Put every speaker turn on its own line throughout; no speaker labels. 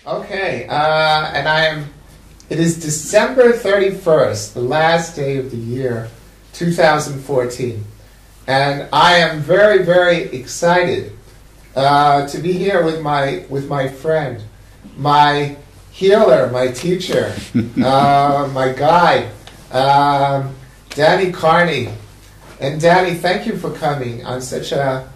Okay, it is December 31st, the last day of the year, 2014. And I am very, very excited to be here with my friend, my healer, my teacher, my guide, Crni. And Danny, thank you for coming on such a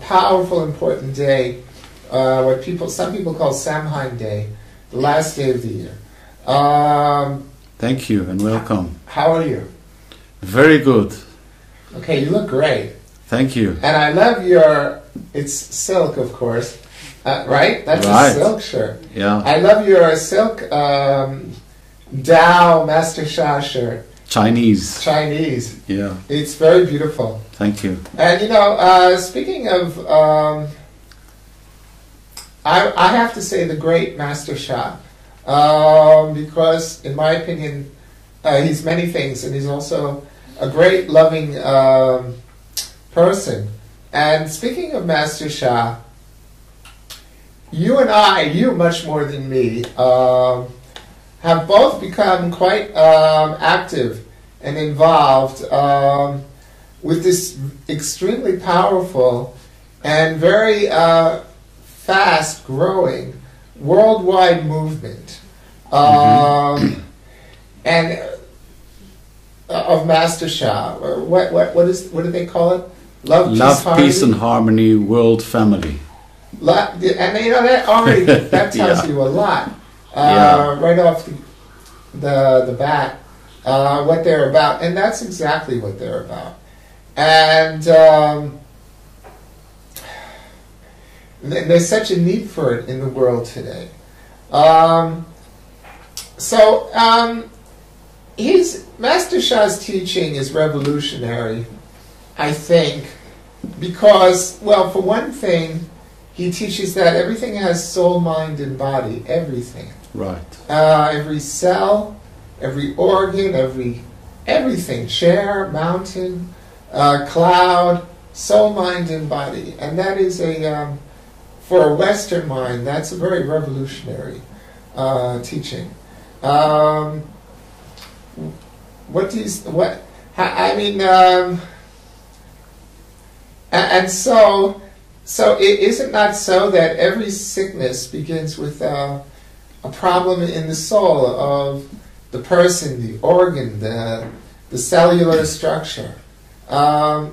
powerful, important day, what some people call Samhain Day, the last day of the year.
Thank you and welcome.
How are you?
Very good.
Okay, you look great.
Thank you.
And I love it's silk, of course, right? That's
right.
A silk shirt.
Yeah.
I love your silk Tao Master Sha shirt.
Chinese.
Yeah. It's very beautiful.
Thank you.
And speaking of, I have to say the great Master Sha, because in my opinion, he's many things, and he's also a great, loving person. And speaking of Master Sha, you much more than me, have both become quite active and involved with this extremely powerful and very fast-growing worldwide movement and of Master Sha. What do they call it? Love,
peace, and harmony, world family.
And that already that tells you a lot. Right off the bat, what they're about, and that's exactly what they're about. And there's such a need for it in the world today. Master Sha's teaching is revolutionary, I think, because, well, for one thing, he teaches that everything has soul, mind, and body. Everything.
Right.
Every cell, every organ, everything. Chair, mountain, cloud, soul, mind, and body. And that is for a Western mind, that's a very revolutionary teaching. So is it not so that every sickness begins with a problem in the soul of the person, the organ, the cellular structure?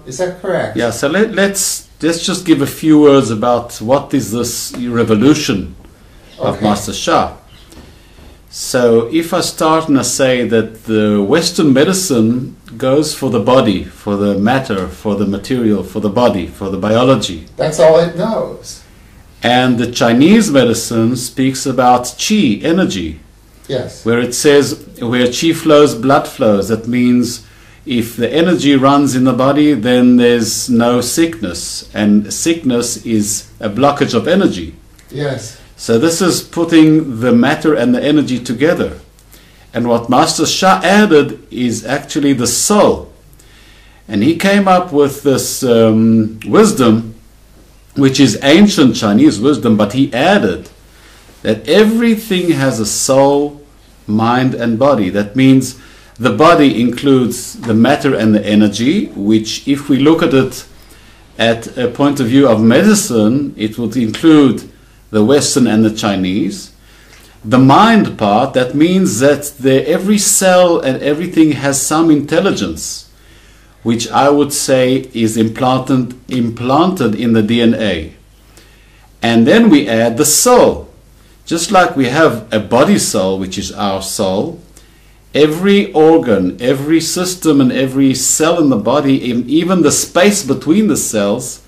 Is that correct?
Yeah, so let's just give a few words about what is this revolution of Master Sha. So if I start and I say that the Western medicine goes for the body, for the matter, for the material, for the body, for the biology.
That's all it knows.
And the Chinese medicine speaks about qi, energy.
Yes.
Where it says, where qi flows, blood flows. That means if the energy runs in the body, then there's no sickness. And sickness is a blockage of energy.
Yes.
So this is putting the matter and the energy together. And what Master Sha added is actually the soul. And he came up with this wisdom, which is ancient Chinese wisdom, but he added that everything has a soul, mind, and body. That means the body includes the matter and the energy, which if we look at it at a point of view of medicine, it would include the Western and the Chinese. The mind part, that means that every cell and everything has some intelligence, which I would say is implanted in the DNA. And then we add the soul. Just like we have a body soul, which is our soul, every organ, every system, and every cell in the body, even the space between the cells,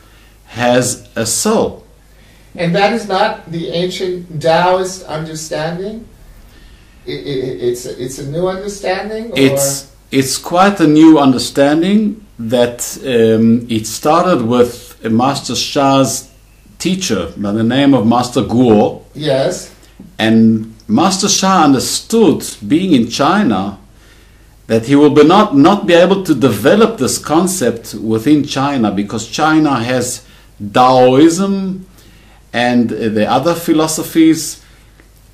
has a soul.
And that is not the ancient Taoist understanding? It's a new understanding? Or?
It's quite a new understanding that it started with Master Sha's teacher by the name of Master Guo.
Yes.
And Master Sha understood, being in China, that he will not be able to develop this concept within China, because China has Taoism and the other philosophies,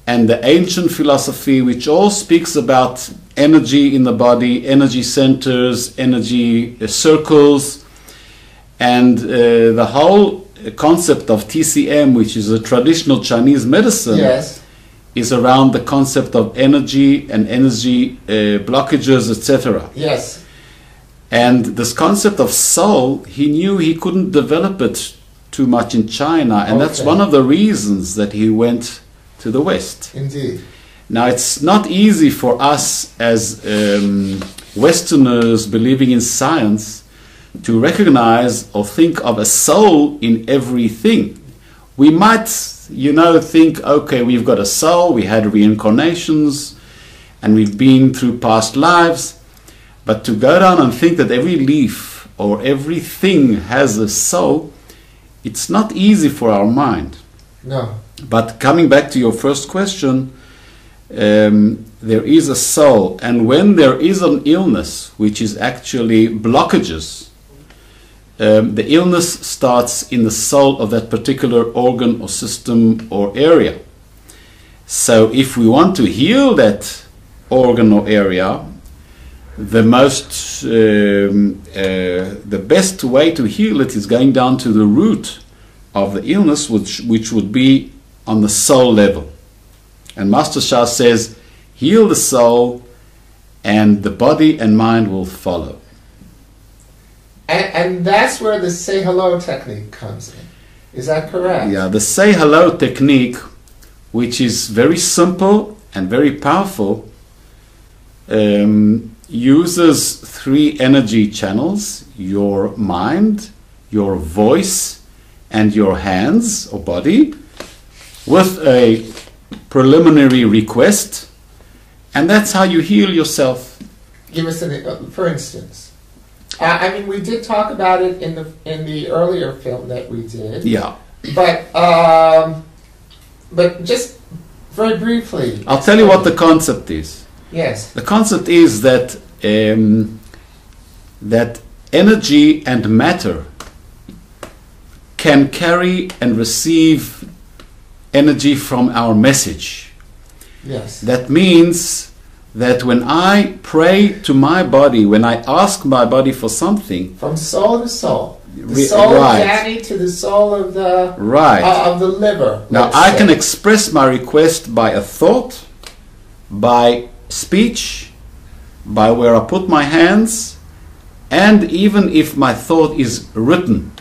and the ancient philosophy, which all speaks about energy in the body, energy centers, energy circles, and the whole concept of TCM, which is a traditional Chinese medicine,
Yes.
is around the concept of energy and energy blockages, etc.
Yes.
And this concept of soul, he knew he couldn't develop it too much in China, and that's
Okay.
one of the reasons that he went to the West.
Indeed.
Now, it's not easy for us as Westerners believing in science to recognize or think of a soul in everything. We might, think, okay, we've got a soul, we had reincarnations, and we've been through past lives, but to go down and think that every leaf or everything has a soul, it's not easy for our mind.
No.
But coming back to your first question, there is a soul, and when there is an illness, which is actually blockages, the illness starts in the soul of that particular organ or system or area. So if we want to heal that organ or area, the best way to heal it is going down to the root of the illness, which would be on the soul level. And Master Sha says, heal the soul and the body and mind will follow.
And that's where the say hello technique comes in. Is that correct?
Yeah, the say hello technique, which is very simple and very powerful, uses 3 energy channels: your mind, your voice, and your hands or body, with a preliminary request, and that's how you heal yourself.
Give us for instance. I mean, we did talk about it in the earlier film that we did.
Yeah.
But just very briefly.
I'll tell you what the concept is.
Yes.
The concept is that that energy and matter can carry and receive energy from our message.
Yes.
That means that when I pray to my body, when I ask my body for something,
from soul to soul, the soul of Danny to the soul of the of the liver.
Now I can express my request by a thought, by speech, by where I put my hands, and even if my thought is written.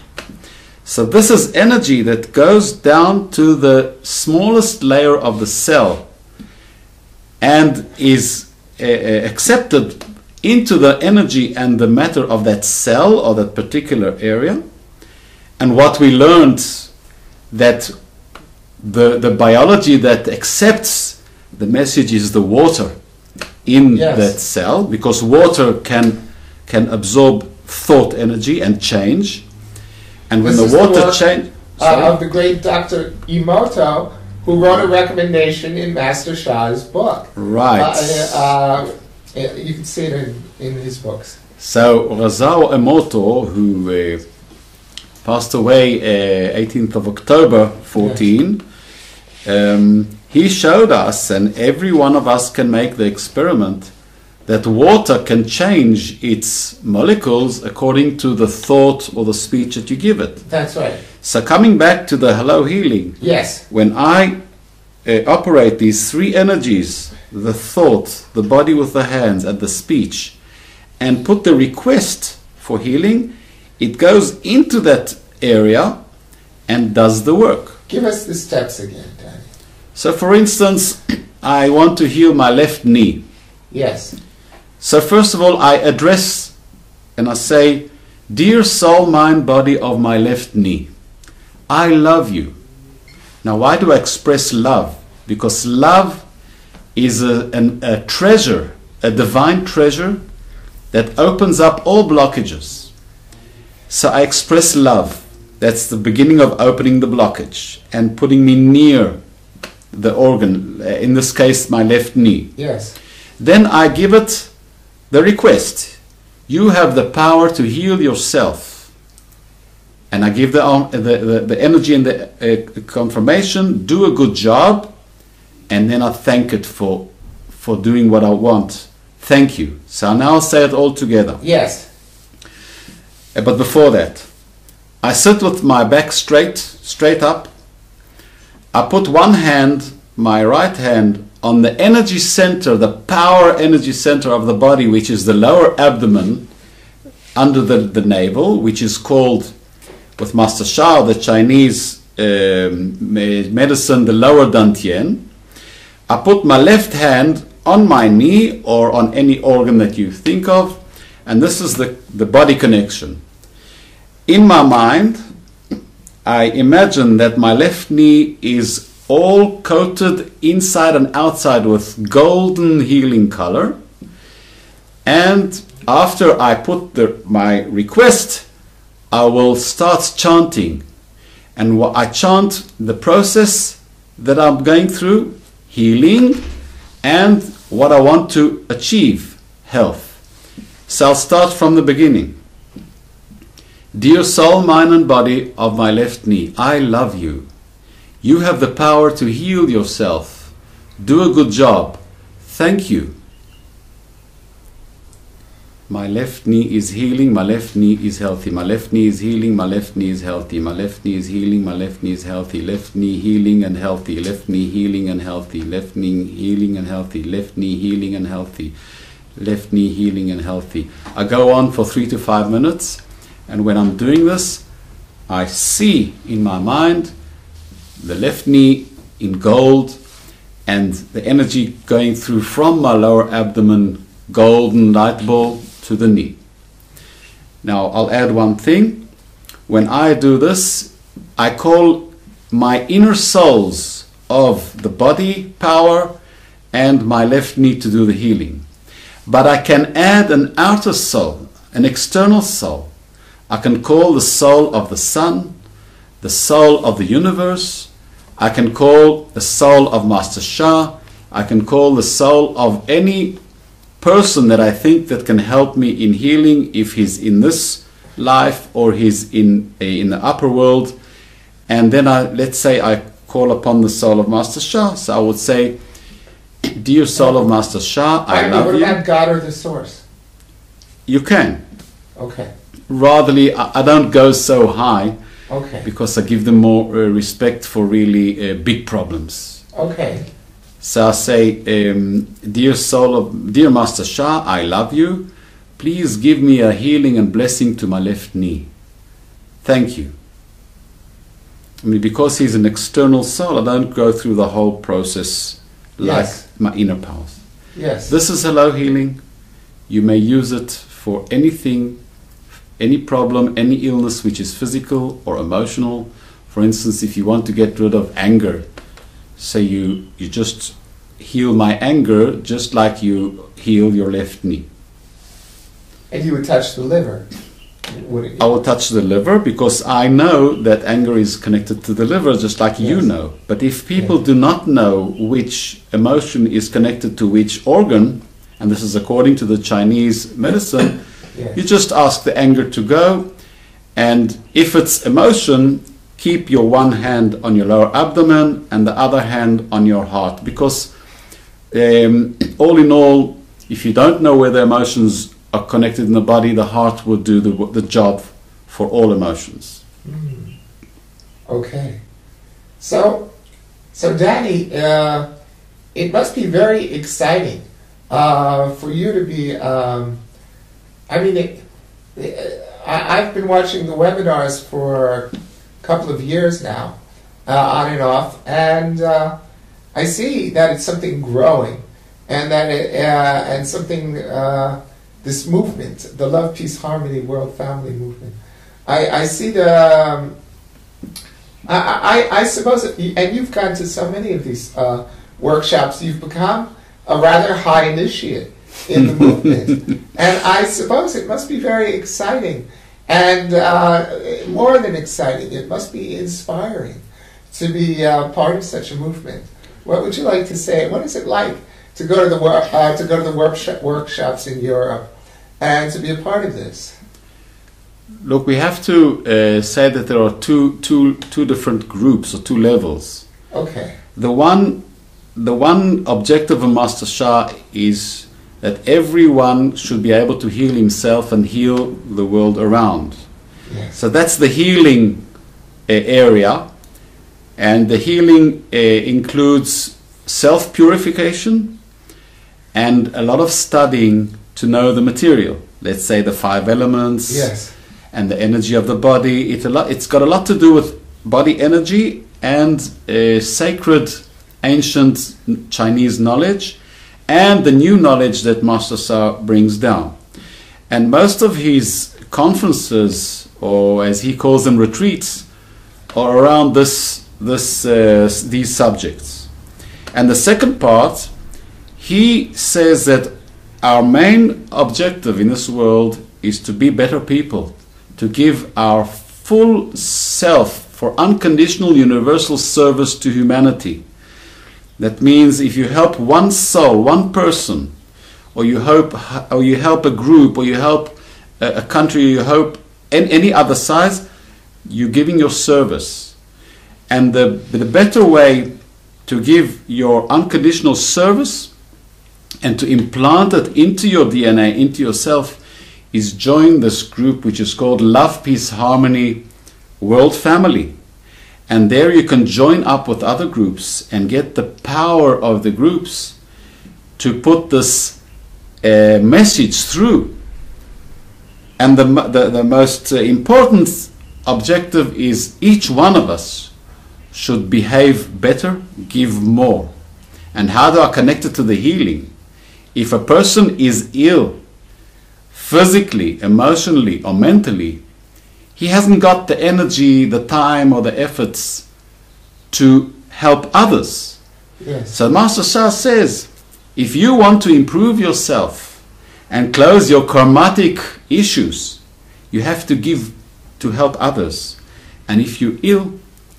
So this is energy that goes down to the smallest layer of the cell and is accepted into the energy and the matter of that cell or that particular area. And what we learned, that the biology that accepts the message is the water in that cell, because water can absorb thought energy and change. And when the water changes,
of the great Dr. Emoto, who wrote a recommendation in Master Sha's book.
Right.
You can see it in his books.
So Razao Emoto, who passed away 18th of October 14, he showed us, and every one of us can make the experiment, that water can change its molecules according to the thought or the speech that you give it.
That's right.
So coming back to the hello healing,
yes,
when I operate these 3 energies, the thought, the body with the hands, and the speech, and put the request for healing, it goes into that area and does the work.
Give us the steps again, Danny.
So for instance, I want to heal my left knee.
Yes.
So first of all, I address and I say, dear soul, mind, body of my left knee, I love you. Now why do I express love? Because love is a treasure, a divine treasure that opens up all blockages. So I express love. That's the beginning of opening the blockage and putting me near the organ, in this case my left knee.
Yes.
Then I give it the request. You have the power to heal yourself. And I give the energy and the confirmation, do a good job, and and then I thank it for doing what I want. Thank you. So now I'll say it all together.
Yes.
But before that, I sit with my back straight up. I put one hand, my right hand, on the energy center, the power energy center of the body, which is the lower abdomen, under the navel, which is called, with Master Sha, the Chinese medicine, the lower dantian. I put my left hand on my knee or on any organ that you think of, and this is the body connection. In my mind, I imagine that my left knee is all coated inside and outside with golden healing color, and after I put my request, I will start chanting, and I chant the process that I'm going through, healing, and what I want to achieve, health. So I'll start from the beginning. Dear soul, mind and body of my left knee, I love you. You have the power to heal yourself. Do a good job. Thank you. My left knee is healing, my left knee is healthy. My left knee is healing, my left knee is healthy. My left knee is healing, my left knee is healthy. Left knee healing and healthy. Left knee healing and healthy. Left knee healing and healthy. Left knee healing and healthy. Left knee healing and healthy. I go on for 3 to 5 minutes, and when I'm doing this, I see in my mind the left knee in gold and the energy going through from my lower abdomen, golden light ball, to the knee. Now I'll add one thing. When I do this, I call my inner souls of the body power and my left knee to do the healing. But I can add an outer soul, an external soul. I can call the soul of the sun, the soul of the universe. I can call the soul of Master Sha. I can call the soul of any person that I think that can help me in healing, if he's in this life or he's in the upper world. And then let's say I call upon the soul of Master Sha. So I would say, dear soul of Master Sha, I love you.
What about God or the source?
You can.
Okay.
Ratherly, I don't go so high.
Okay.
Because I give them more respect for really big problems.
Okay.
So I say, dear Master Sha, I love you. Please give me a healing and blessing to my left knee. Thank you. I mean, because he's an external soul, I don't go through the whole process like my inner powers.
Yes.
This is hello healing. You may use it for anything, any problem, any illness which is physical or emotional. For instance, if you want to get rid of anger, say you just heal my anger just like you heal your left knee.
And you would touch the liver, wouldn't you?
I will touch the liver because I know that anger is connected to the liver just like you know. But if people do not know which emotion is connected to which organ, and this is according to the Chinese medicine, you just ask the anger to go, and if it's emotion, keep your one hand on your lower abdomen and the other hand on your heart, because all in all, if you don't know where the emotions are connected in the body, the heart will do the job for all emotions.
Okay. So Danny, it must be very exciting for you to be, I've been watching the webinars for a couple of years now, on and off, and I see that it's something growing, and that and something, this movement, the Love, Peace, Harmony, World Family movement. I see the, I suppose, and you've gone to so many of these workshops, you've become a rather high initiate in the movement, and I suppose it must be very exciting, and more than exciting, it must be inspiring to be part of such a movement. What would you like to say? What is it like to go to the workshops in Europe and to be a part of this?
Look, we have to say that there are two different groups or two levels.
Okay.
The one the one objective of Master Shah is that everyone should be able to heal himself and heal the world around.
Yes.
So that's the healing area, and the healing includes self-purification and a lot of studying to know the material. Let's say the 5 elements,
Yes.
and the energy of the body. It's got a lot to do with body energy and sacred ancient Chinese knowledge and the new knowledge that Master Shah brings down. And most of his conferences, or as he calls them, retreats, are around these subjects. And the second part, he says that our main objective in this world is to be better people, to give our full self for unconditional universal service to humanity. That means if you help one soul, one person, or you help a group, or you help a country, or you help any other size, you're giving your service. And the better way to give your unconditional service and to implant it into your DNA, into yourself, is join this group which is called Love, Peace, Harmony World Family. And there you can join up with other groups and get the power of the groups to put this message through. And the most important objective is each one of us should behave better, give more. And how do I connect it to the healing? If a person is ill, physically, emotionally, or mentally, he hasn't got the energy, the time, or the efforts to help others.
Yes.
So Master Shah says, if you want to improve yourself and close your karmatic issues, you have to give to help others. And if you're ill,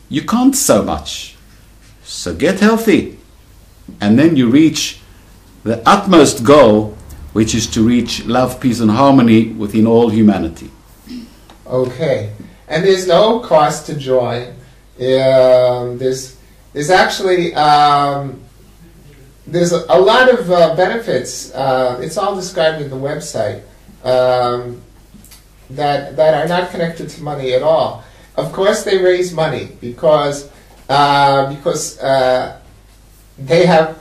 you can't so much. So get healthy. And then you reach the utmost goal, which is to reach love, peace, and harmony within all humanity.
Okay. And there's no cost to join. There's actually there's a lot of benefits. It's all described in the website that are not connected to money at all. Of course, they raise money because they have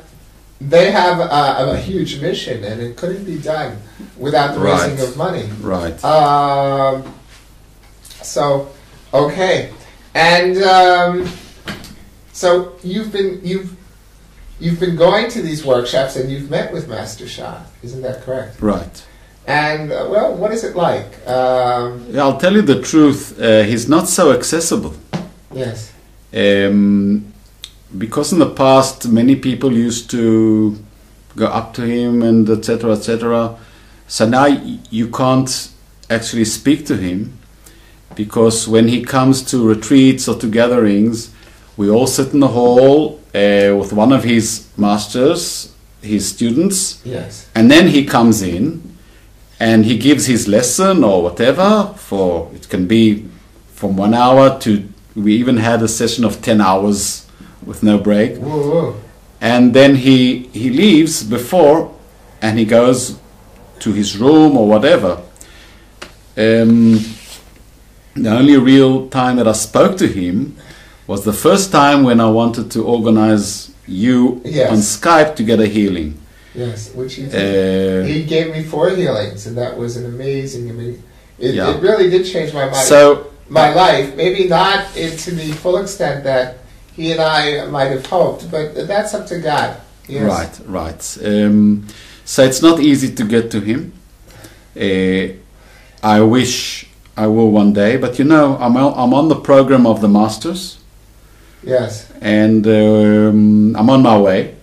a huge mission, and it couldn't be done without the raising of money.
Right.
So, okay, and so you've been going to these workshops, and you've met with Master Shah. Isn't that correct?
Right.
And well, what is it like?
Yeah, I'll tell you the truth. He's not so accessible.
Yes.
Because in the past many people used to go up to him and etc. etc. So now you can't actually speak to him, because when he comes to retreats or to gatherings, we all sit in the hall with one of his masters, his students.
Yes.
And then he comes in and he gives his lesson or whatever, for it can be from 1 hour to, we even had a session of 10 hours with no break.
Whoa, whoa.
And then he leaves before, and he goes to his room or whatever. The only real time that I spoke to him was the first time when I wanted to organize you
Yes.
on Skype to get a healing.
Yes, which he did. He gave me 4 healings, and that was an amazing. It really did change my mind.
So
my life, maybe not to the full extent that he and I might have hoped, but that's up to God. Yes.
Right. So it's not easy to get to him. I wish I will one day, but I'm on the program of the masters.
Yes.
And I'm on my way.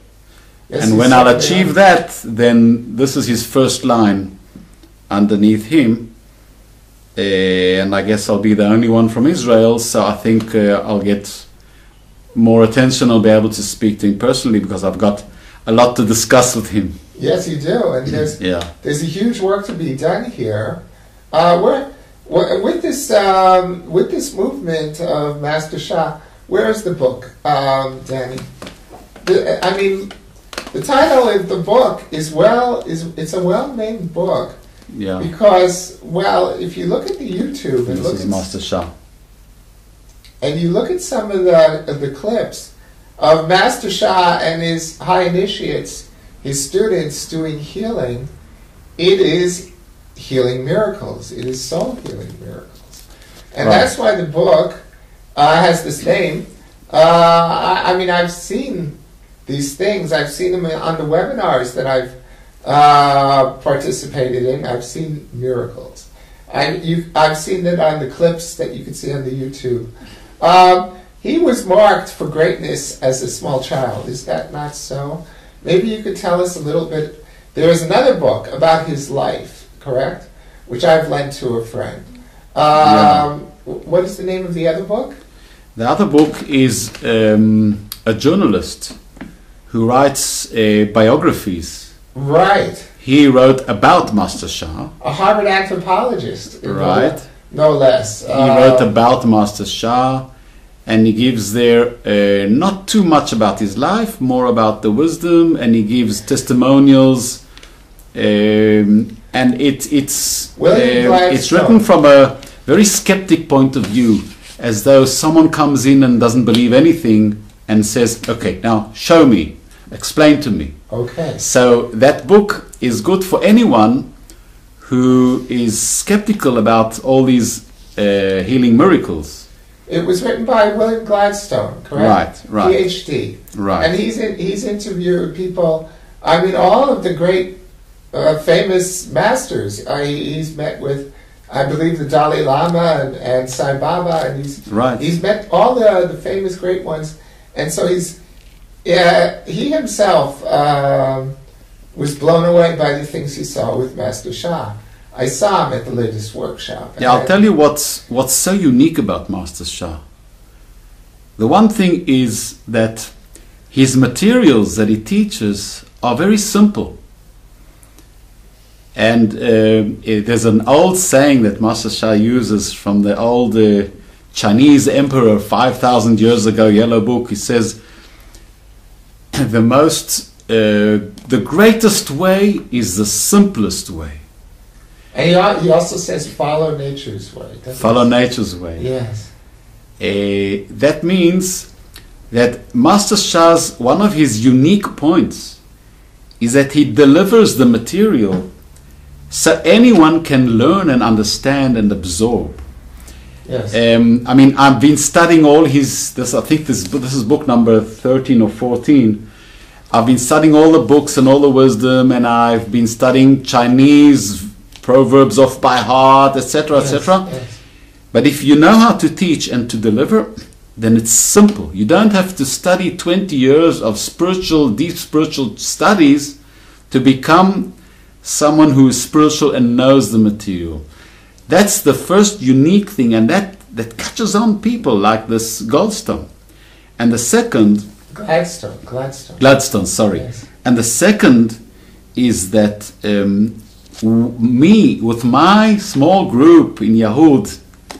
Yes,
and when I'll achieve that, then this is his first line underneath him. And I guess I'll be the only one from Israel, so I think I'll get more attention. I'll be able to speak to him personally, because I've got a lot to discuss with him.
Yes, you do, and there's a huge work to be done here. With this movement of Master Shah, where is the book, Danny? I mean, the title of the book it's a well-named book.
Yeah.
Because, well, if you look at the YouTube and
This is Master Shah.
and you look at some of the clips of Master Shah and his high initiates, his students doing healing, it is healing miracles. It is soul healing miracles. And
Right.
that's why the book has this name. I mean, I've seen these things. I've seen them on the webinars that I've participated in. I've seen miracles. I've seen it on the clips that you can see on the YouTube. He was marked for greatness as a small child. Is that not so? Maybe you could tell us a little bit. There is another book about his life, correct? Which I've lent to a friend. What is the name of the other book?
The other book is a journalist who writes biographies.
Right.
He wrote about Master Shah.
A Harvard anthropologist.
Right.
No less.
He wrote about Master Shah, and he gives there not too much about his life, more about the wisdom, and he gives testimonials, and it's written from a very skeptic point of view, as though someone comes in and doesn't believe anything and says, okay, now show me, explain to me.
Okay.
So that book is good for anyone who is skeptical about all these healing miracles.
It was written by William Gladstone, correct?
Right.
PhD.
Right.
And he's interviewed people. I mean, all of the great famous masters. He's met with, I believe, the Dalai Lama and Sai Baba, and he's met all the famous great ones. And so he himself was blown away by the things he saw with Master Shah. I saw him at the latest workshop.
Yeah, I'll tell you what's so unique about Master Shah. The one thing is that his materials that he teaches are very simple. And there's an old saying that Master Shah uses from the old Chinese emperor 5,000 years ago, Yellow Book. He says, the greatest way is the simplest way.
And he also says, follow nature's way.
Follow nature's way.
Yes.
That means that Master Shah's, one of his unique points is that he delivers the material so anyone can learn and understand and absorb.
Yes.
I mean, I've been studying all his, I think this is book number 13 or 14. I've been studying all the books and all the wisdom, and I've been studying Chinese proverbs off by heart, etc., etc.
Yes.
But if you know how to teach and to deliver, then it's simple. You don't have to study 20 years of deep spiritual studies to become someone who is spiritual and knows the material. That's the first unique thing, and that catches on people like this Goldstone. And the second... Gladstone, sorry.
Yes.
And the second is that me, with my small group in Yahud,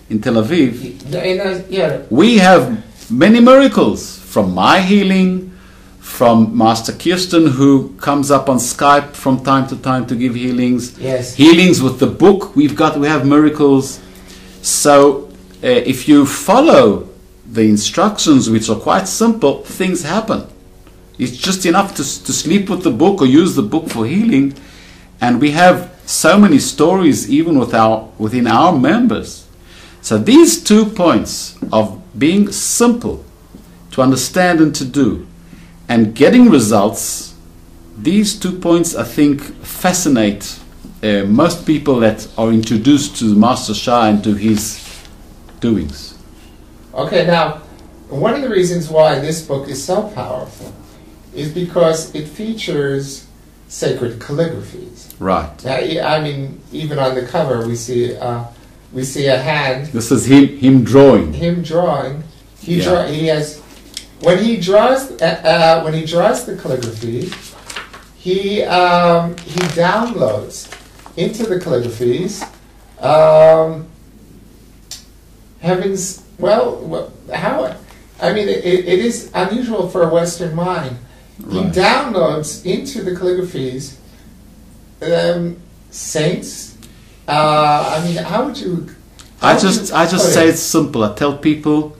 in Tel Aviv, we have many miracles from my healing, from Master Kirsten, who comes up on Skype from time to time to give healings.
Yes.
Healings with the book, we have miracles. So if you follow the instructions, which are quite simple, things happen. It's just enough to sleep with the book or use the book for healing. And we have so many stories even within our members. So these 2 points of being simple to understand and to do, and getting results, these 2 points, I think, fascinate most people that are introduced to Master Shah and to his doings.
Okay, now, one of the reasons why this book is so powerful is because it features sacred calligraphies.
Right.
Now, I mean, even on the cover, we see a hand.
This is him drawing.
Him drawing. He has. When he draws the calligraphy, he downloads into the calligraphies heaven's. Well, how? I mean, it is unusual for a Western mind he downloads into the calligraphies saints. I mean, how would you?
I just say it's simple. I tell people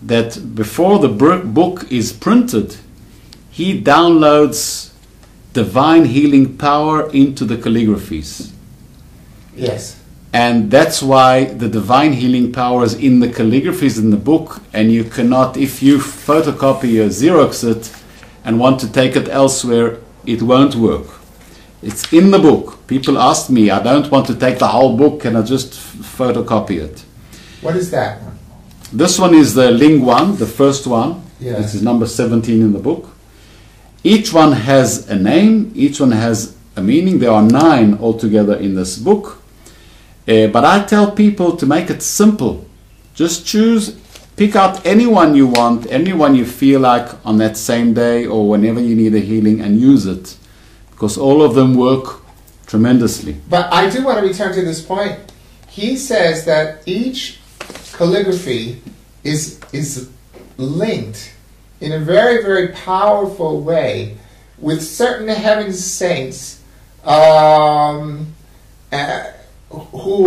that before the book is printed, he downloads divine healing power into the calligraphies.
Yes.
And that's why the divine healing power is in the calligraphies in the book, and you cannot, if you photocopy or Xerox it and want to take it elsewhere, it won't work. It's in the book. People ask me, I don't want to take the whole book, can I just photocopy it?
What is that?
This one is the Ling one, the first one.
Yeah.
This is number 17 in the book. Each one has a name, each one has a meaning. There are 9 altogether in this book. But I tell people to make it simple. Just choose, pick out anyone you want, anyone you feel like on that same day or whenever you need a healing, and use it. Because all of them work tremendously.
But I do want to return to this point. He says that each calligraphy is linked in a very, very powerful way with certain heaven saints who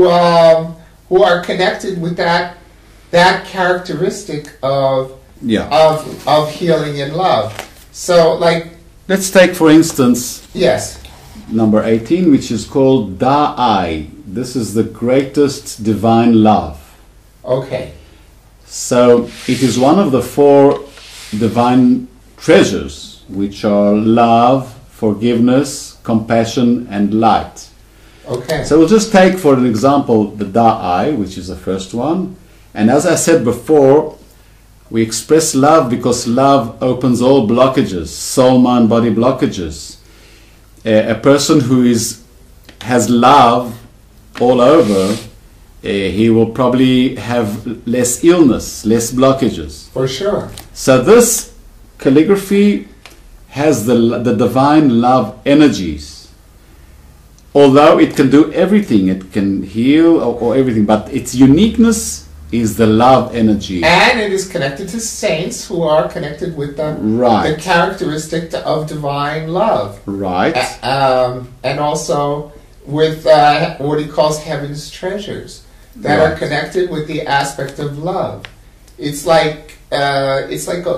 are connected with that characteristic of healing and love. So, like,
let's take for instance,
yes,
number 18, which is called Da-I. This is the greatest divine love.
Okay.
So it is one of the 4 divine treasures, which are love, forgiveness, compassion, and light.
Okay.
So we'll just take for an example the Da-I, which is the first one. And as I said before, we express love because love opens all blockages, soul, mind, body blockages. A person who has love all over, he will probably have less illness, less blockages.
For sure.
So this calligraphy has the divine love energies. Although it can do everything, it can heal or everything, but its uniqueness is the love energy.
And it is connected to saints who are connected with the characteristic of divine love.
Right.
And also with what he calls heaven's treasures that are connected with the aspect of love. It's like a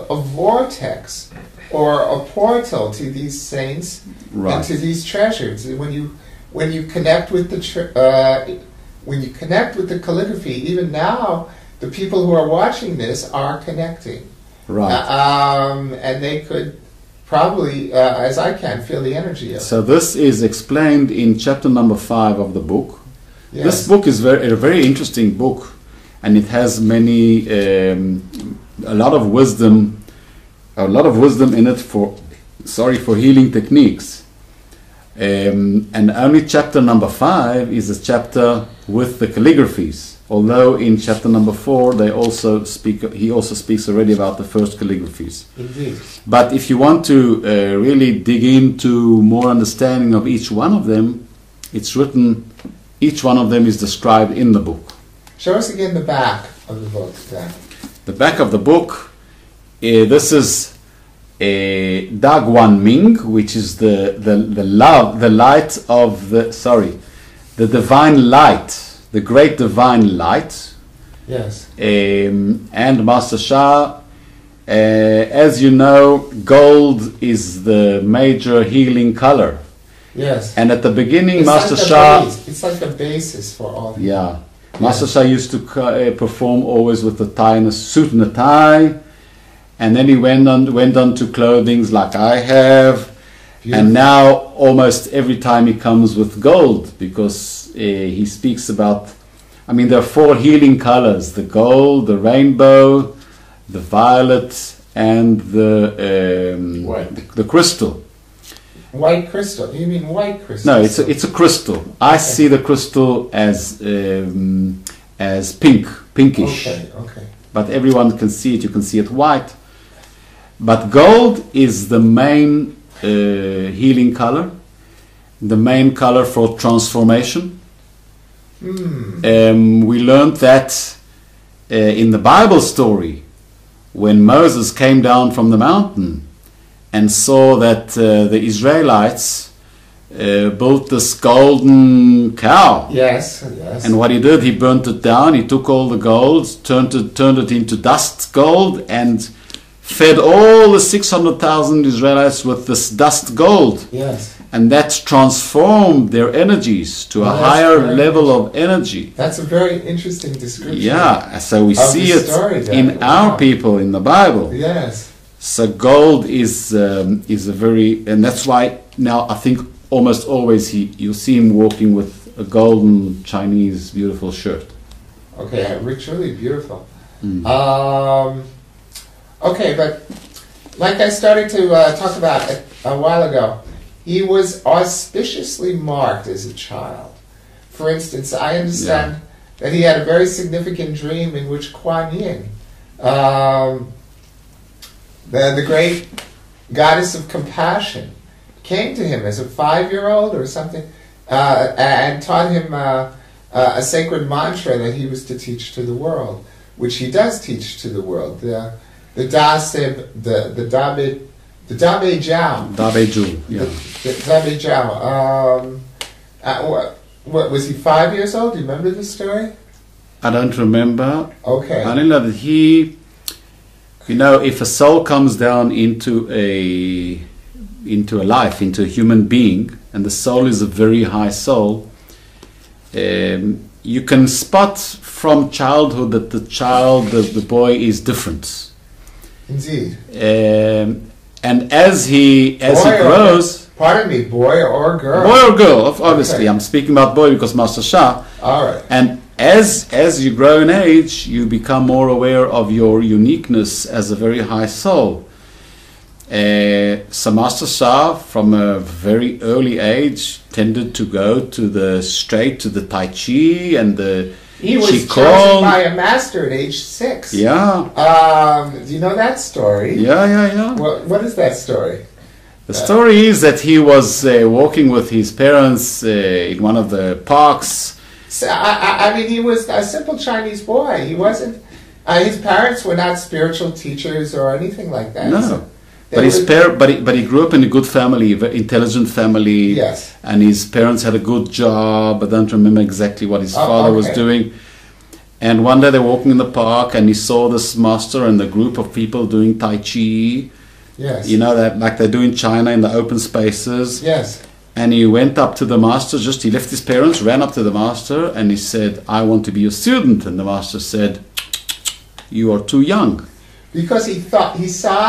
vortex or a portal to these saints and to these treasures. When you connect with the calligraphy, even now, the people who are watching this are connecting.
Right.
And they could probably, as I can, feel the energy of it.
So this is explained in chapter number 5 of the book.
Yes.
This book is a very interesting book, and it has many, a lot of wisdom in it for healing techniques. And only chapter number 5 is a chapter with the calligraphies. Although in chapter number 4 he also speaks already about the first calligraphies.
Indeed.
But if you want to really dig into more understanding of each one of them, it's written, each one of them is described in the book.
Show us again the back of the book then.
The back of the book, this is Da Guan Ming, which is the divine light, the great divine light.
Yes.
And Master Sha, as you know, gold is the major healing color.
Yes.
And at the beginning,
it's
Master
like
Sha,
it's like the basis for all.
yeah, Master Sha used to perform always with a tie and a suit and a tie. And then he went on to clothings like I have. Beautiful. And now almost every time he comes with gold, because he speaks about, there are 4 healing colors: the gold, the rainbow, the violet, and the crystal.
White crystal? You mean white crystal?
No, it's a crystal. I see the crystal as pinkish.
Okay.
But everyone can see it. You can see it white. But gold is the main healing color, the main color for transformation. We learned that in the Bible story, when Moses came down from the mountain and saw that the Israelites built this golden cow.
Yes, yes.
And what he did, he burnt it down, he took all the gold, turned it into dust gold, and fed all the 600,000 Israelites with this dust gold.
Yes.
And that transformed their energies to a higher level of energy.
That's a very interesting description.
Yeah, so we see it in our people in the Bible.
Yes.
So gold is a very, and that's why now I think almost always you'll see him walking with a golden Chinese beautiful shirt.
Okay, truly beautiful. Okay, but like I started to talk about a while ago, he was auspiciously marked as a child. For instance, I understand that he had a very significant dream in which Kuan Yin, the great goddess of compassion, came to him as a 5-year-old or something, and taught him a sacred mantra that he was to teach to the world, which he does teach to the world. The Dabe Jiao.
Dabe Ju, yeah.
The Dabe Jiao. What was he 5 years old? Do you remember the story?
I don't remember.
Okay.
I know that he, if a soul comes down into a life, into a human being, and the soul is a very high soul, you can spot from childhood that the boy is different.
Indeed.
And as he grows,
pardon me, boy or girl?
Boy or girl, obviously. Okay. I'm speaking about boy because Master Shah.
All right.
And as you grow in age, you become more aware of your uniqueness as a very high soul. So Master Shah, from a very early age, tended to go straight to the Tai Chi and the
He was
Qigong.
chosen by a master at age 6.
Yeah.
Do you know that story?
Yeah.
What is that story?
The story is that he was walking with his parents in one of the parks.
So, I mean, he was a simple Chinese boy. He wasn't. His parents were not spiritual teachers or anything like that.
No.
So
but he grew up in a good family, a very intelligent family.
Yes.
And his parents had a good job. I don't remember exactly what his father was doing. And one day they were walking in the park, and he saw this master and the group of people doing Tai Chi.
Yes.
That like they do in China in the open spaces.
Yes.
And he went up to the master, he left his parents, ran up to the master, and he said, "I want to be your student." And the master said, "You are too young."
Because he saw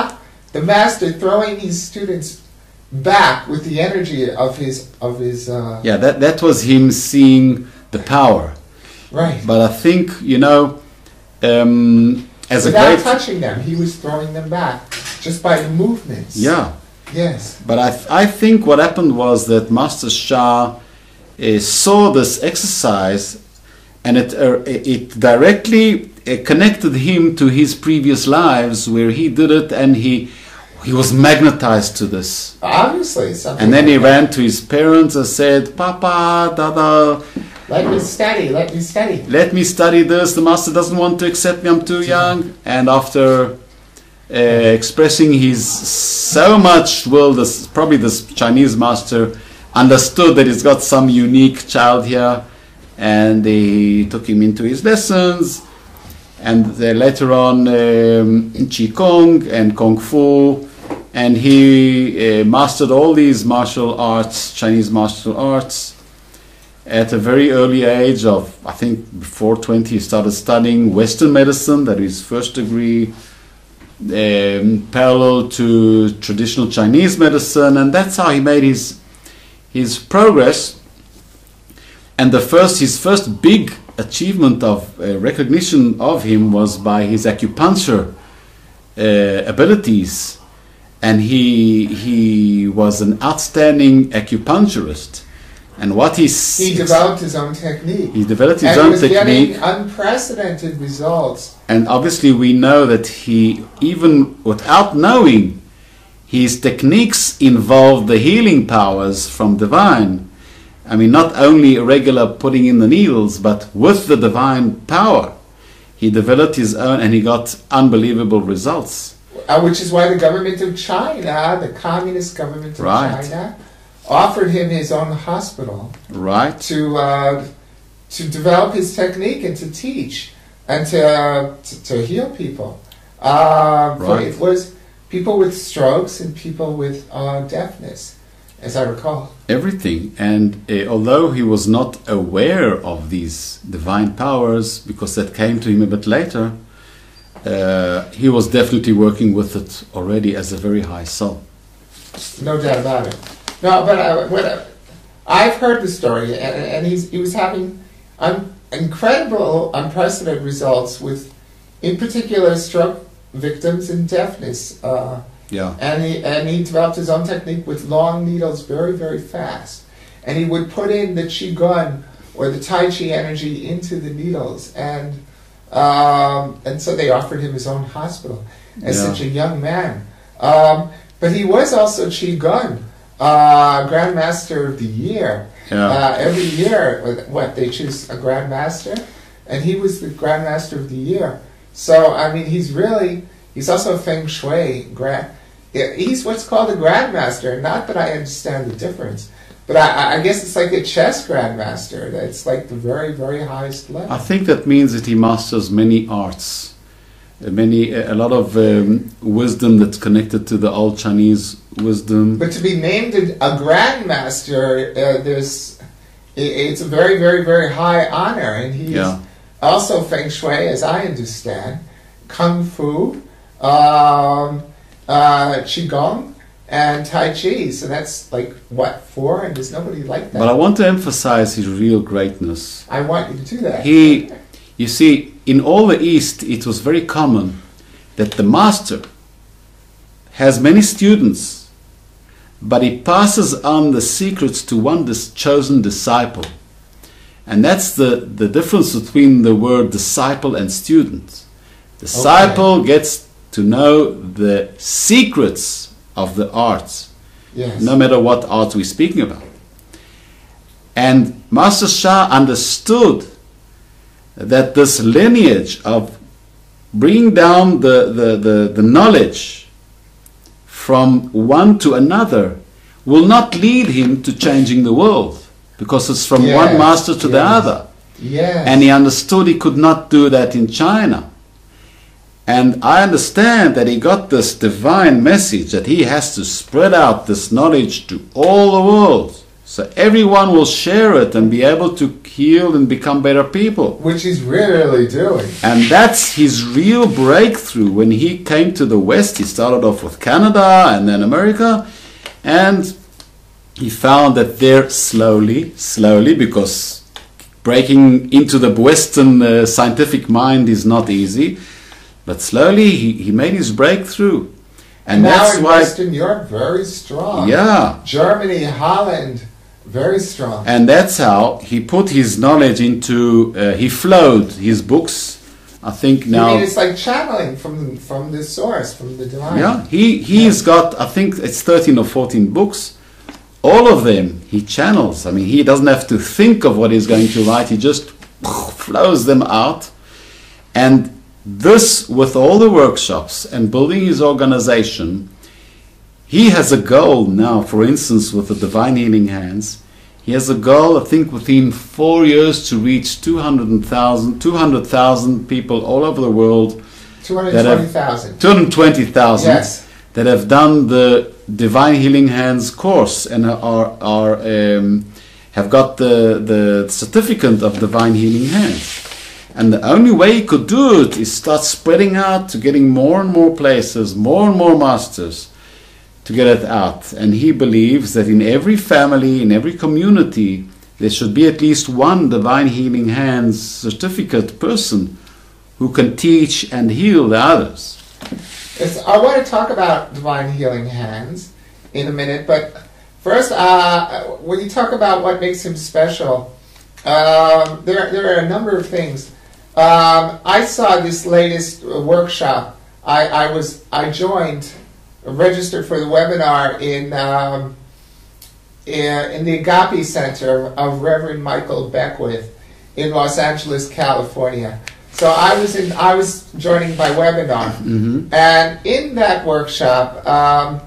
the master throwing his students back with the energy of his.
Yeah, that was him seeing the power.
Right.
But I think as
without touching them, he was throwing them back just by the movements.
Yeah.
Yes.
But I think what happened was that Master Shah saw this exercise, and it directly connected him to his previous lives where he did it, and he was magnetized to this.
Obviously, something.
And then he ran to his parents and said, "Papa, Dada,
let me study. Let me
study this. The master doesn't want to accept me. I'm too young." And after expressing his so much will, this Chinese master understood that he's got some unique child here, and he took him into his lessons, and later on Qigong and Kung Fu, and he mastered all these martial arts, Chinese martial arts. At a very early age of, I think before 20, he started studying Western medicine, that is first degree, parallel to traditional Chinese medicine, and that's how he made his progress. And his first big achievement of recognition of him was by his acupuncture abilities, and he was an outstanding acupuncturist. And what he
developed his own technique.
He developed his own technique.
And he was getting unprecedented results.
And obviously we know that he, even without knowing, his techniques involved the healing powers from divine. I mean, not only regular putting in the needles, but with the divine power. He developed his own, and he got unbelievable results.
which is why the government of China, the communist government of China, offered him his own hospital, to develop his technique and to teach and to heal people. It was people with strokes and people with deafness, as I recall.
Everything. And although he was not aware of these divine powers, because that came to him a bit later, he was definitely working with it already as a very high soul.
No doubt about it. No, but I've heard the story, and he was having incredible, unprecedented results with, in particular, stroke victims and deafness. And he developed his own technique with long needles very, very fast. And he would put in the Qigong or the Tai Chi energy into the needles. And so they offered him his own hospital as such a young man. But he was also Qigong Grand Master of the Year. Every year, they choose a Grand Master, and he was the Grand Master of the Year. So, I mean, he's also a Feng Shui he's what's called a Grand Master. Not that I understand the difference, but I guess it's like a chess Grand Master. It's like the very, very highest level.
I think that means that he masters many arts, a lot of wisdom that's connected to the old Chinese wisdom.
But to be named a Grand Master, it's a very, very, very high honor, and he's also Feng Shui, as I understand, Kung Fu, Qigong, and Tai Chi. So that's like, 4? And there's nobody like that.
But I want to emphasize his real greatness.
I want you to do that.
You see, in all the East, it was very common that the master has many students, but he passes on the secrets to one chosen disciple. And that's the difference between the word disciple and student. Disciple gets to know the secrets of the arts, no matter what art we're speaking about. And Master Sha understood that this lineage of bringing down the knowledge from one to another will not lead him to changing the world, because it's from one master to the other. And he understood he could not do that in China. And I understand that he got this divine message that he has to spread out this knowledge to all the world, so everyone will share it and be able to heal and become better people.
Which he's really doing.
And that's his real breakthrough. When he came to the West, he started off with Canada and then America, and he found that there slowly, because breaking into the Western scientific mind is not easy, but slowly he made his breakthrough. And
now
that's
in
why
Western Europe, very strong. Germany, Holland, very strong.
And that's how he put his knowledge into, he flowed his books. I think now...
You mean it's like channeling from the source, from the divine.
Yeah, he's got, I think it's 13 or 14 books. All of them he channels. I mean, he doesn't have to think of what he's going to write. He just flows them out. And this, with all the workshops and building his organization, he has a goal now, for instance, with the Divine Healing Hands. He has a goal, I think, within 4 years to reach 200,000 people all over the world.
220,000.
220,000.
Yes.
That have done the Divine Healing Hands course and have got the certificate of Divine Healing Hands. And the only way he could do it is start spreading out to getting more and more places, more and more masters to get it out. And he believes that in every family, in every community, there should be at least one Divine Healing Hands certificate person who can teach and heal the others.
I want to talk about Divine Healing Hands in a minute, but first, when you talk about what makes him special, there are a number of things. I saw this latest workshop. I joined, registered for the webinar in the Agape Center of Reverend Michael Beckwith in Los Angeles, California. So I was joining by webinar, and in that workshop,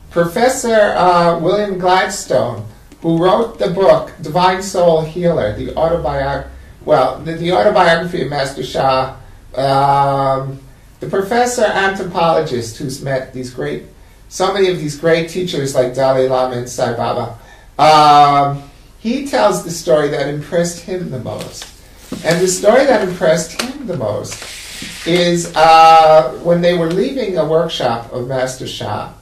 Professor William Gladstone, who wrote the book Divine Soul Healer, the autobiography of Master Sha, the professor anthropologist who's met so many of these great teachers like Dalai Lama and Sai Baba, he tells the story that impressed him the most. And the story that impressed him the most is when they were leaving a workshop of Master Sha,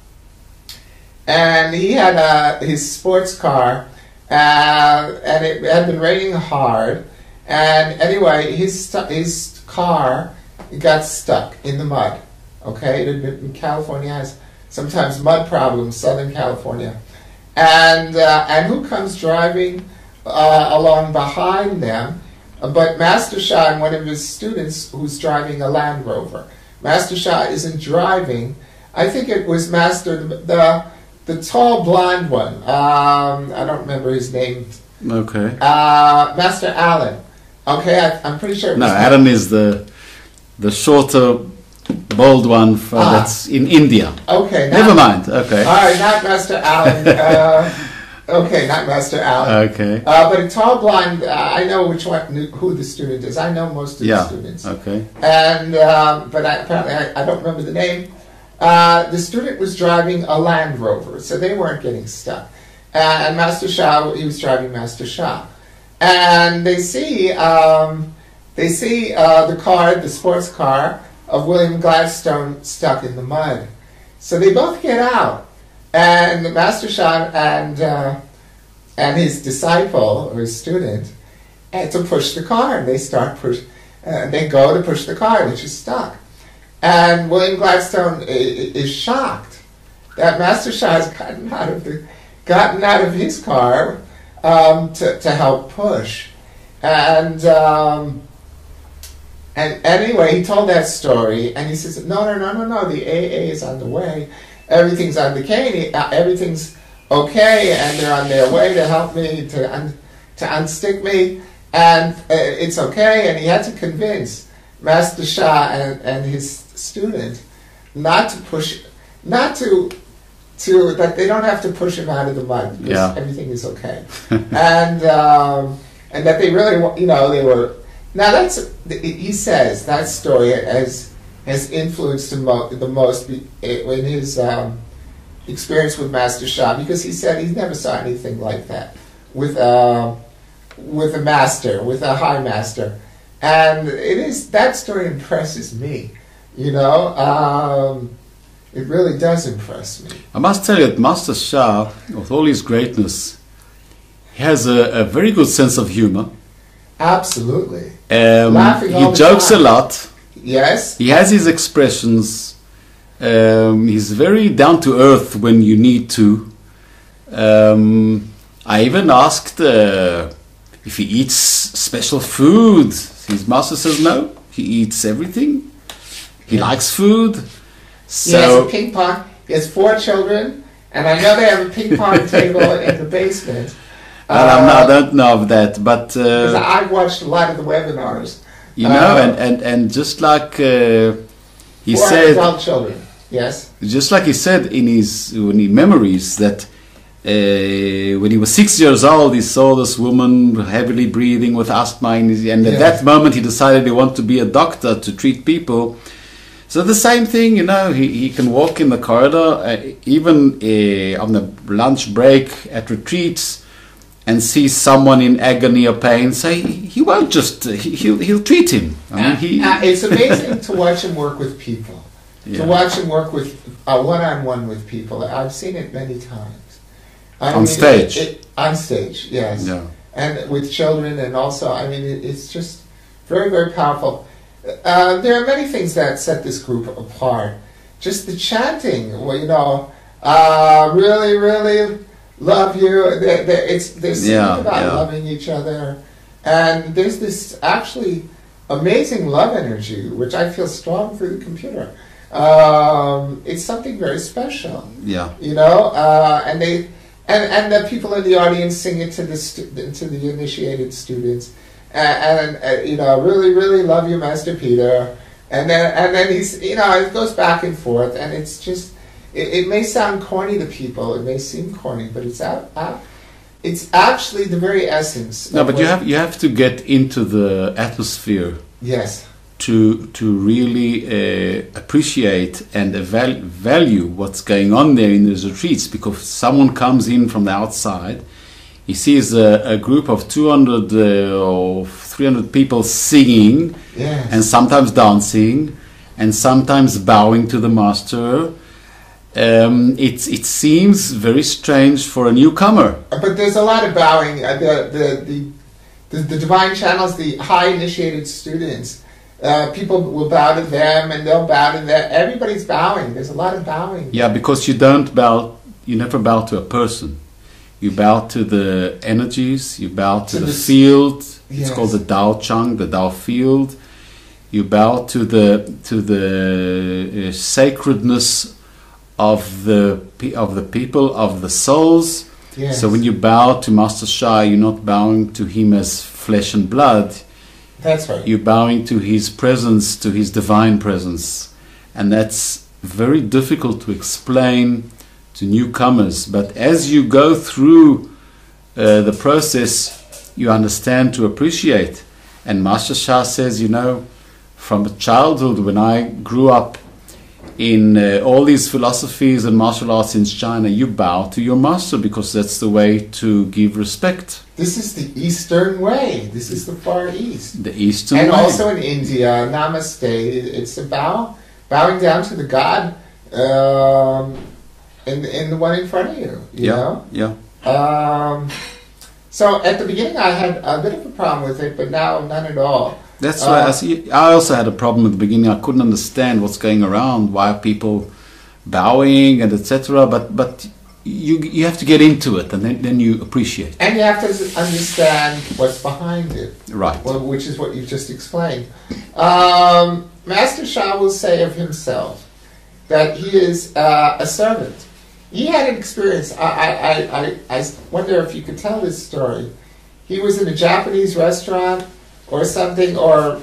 and he had his sports car, and it had been raining hard, and anyway, his car got stuck in the mud. Okay, it had been in California, has sometimes mud problems, Southern California, and who comes driving along behind them? But Master Sha and one of his students who's driving a Land Rover. Master Sha isn't driving. I think it was Master, the tall blonde one. I don't remember his name.
Okay.
Master Allen. Okay, I'm pretty sure it was
Allen is the shorter, bold one that's in India.
Okay.
Never mind. Okay.
All right, not Master Allen. Okay, not Master Allen.
Okay.
But a tall blonde, I know who the student is. I know most of the students.
Okay.
And but apparently I don't remember the name. The student was driving a Land Rover, so they weren't getting stuck. And Master Sha, he was driving Master Sha, and they see the car, the sports car of William Gladstone, stuck in the mud. So they both get out. And Master Sha and his disciple or his student had to push the car, and they they go to push the car, which is stuck. And William Gladstone is shocked that Master Sha has gotten out of his car to help push, and anyway, he told that story, and he says, no, the AA is on the way. Everything's on the cane. Everything's okay, and they're on their way to help me to unstick me, and it's okay. And he had to convince Master Sha and his student that they don't have to push him out of the mud because everything is okay, and that they really, they were. Now he says that story has influenced him the most in his experience with Master Sha, because he said he never saw anything like that with a master, with a high master, and that story impresses me. It really does impress me.
I must tell you that Master Sha, with all his greatness, he has a very good sense of humor.
Absolutely.
He jokes a lot.
Yes.
He has his expressions. He's very down to earth when you need to. I even asked if he eats special food. His master says no. He eats everything. He likes food. So
he has a ping pong. He has 4 children, and I know they have a ping pong table in the basement.
I don't know of that, but
because I've watched a lot of the webinars.
And just like he said,
adult children. Yes.
Just like he said in his memories that when he was 6 years old, he saw this woman heavily breathing with asthma, and at that moment he decided he wanted to be a doctor to treat people. So the same thing, he can walk in the corridor, even on the lunch break at retreats, and see someone in agony or pain. So he won't just he'll treat him.
It's amazing to watch him work with people. To watch him work with one-on-one with people. I've seen it many times.
On stage,
yes. Yeah. And with children, and also, it's just very, very powerful. There are many things that set this group apart. Just the chanting, really, really love you. There's something about loving each other. And there's this actually amazing love energy, which I feel strong through the computer. It's something very special.
Yeah.
And the people in the audience sing it to the initiated students. and you know, really love you, Master Peter. And then he's, you know, it goes back and forth, and it's just, it may sound corny to people, it may seem corny, but it's actually the very essence.
No, but you have to get into the atmosphere.
Yes.
To really appreciate and value what's going on there in those retreats, because someone comes in from the outside, he sees a group of 200 or 300 people singing,
yes,
and sometimes dancing, and sometimes bowing to the master. It seems very strange for a newcomer.
But there's a lot of bowing. The divine channels, the high initiated students, people will bow to them, and they'll bow to them. Everybody's bowing. There's a lot of bowing.
Yeah, because you never bow to a person. You bow to the energies, you bow to the field. Yes. It's called the Tao Chang, the Tao field. You bow to the sacredness of the people, of the souls.
Yes.
So when you bow to Master Sha, you're not bowing to him as flesh and blood.
That's right.
You're bowing to his presence, to his divine presence. And that's very difficult to explain to newcomers. But as you go through the process, you understand to appreciate. And Master Sha says, you know, from childhood, when I grew up in all these philosophies and martial arts in China, you bow to your master because that's the way to give respect.
This is the Eastern way. This is the Far East.
The Eastern way.
And also in India, Namaste, it's a bowing down to the God in the one in front of you, you know?
Yeah.
So at the beginning I had a bit of a problem with it, but now none at all.
That's why I also had a problem at the beginning. I couldn't understand what's going around, why are people bowing and etc. But you have to get into it, and then you appreciate.
And you have to understand what's behind it.
Right.
Which is what you just explained. Master Sha will say of himself that he is a servant. He had an experience. I wonder if you could tell this story. He was in a Japanese restaurant or something, or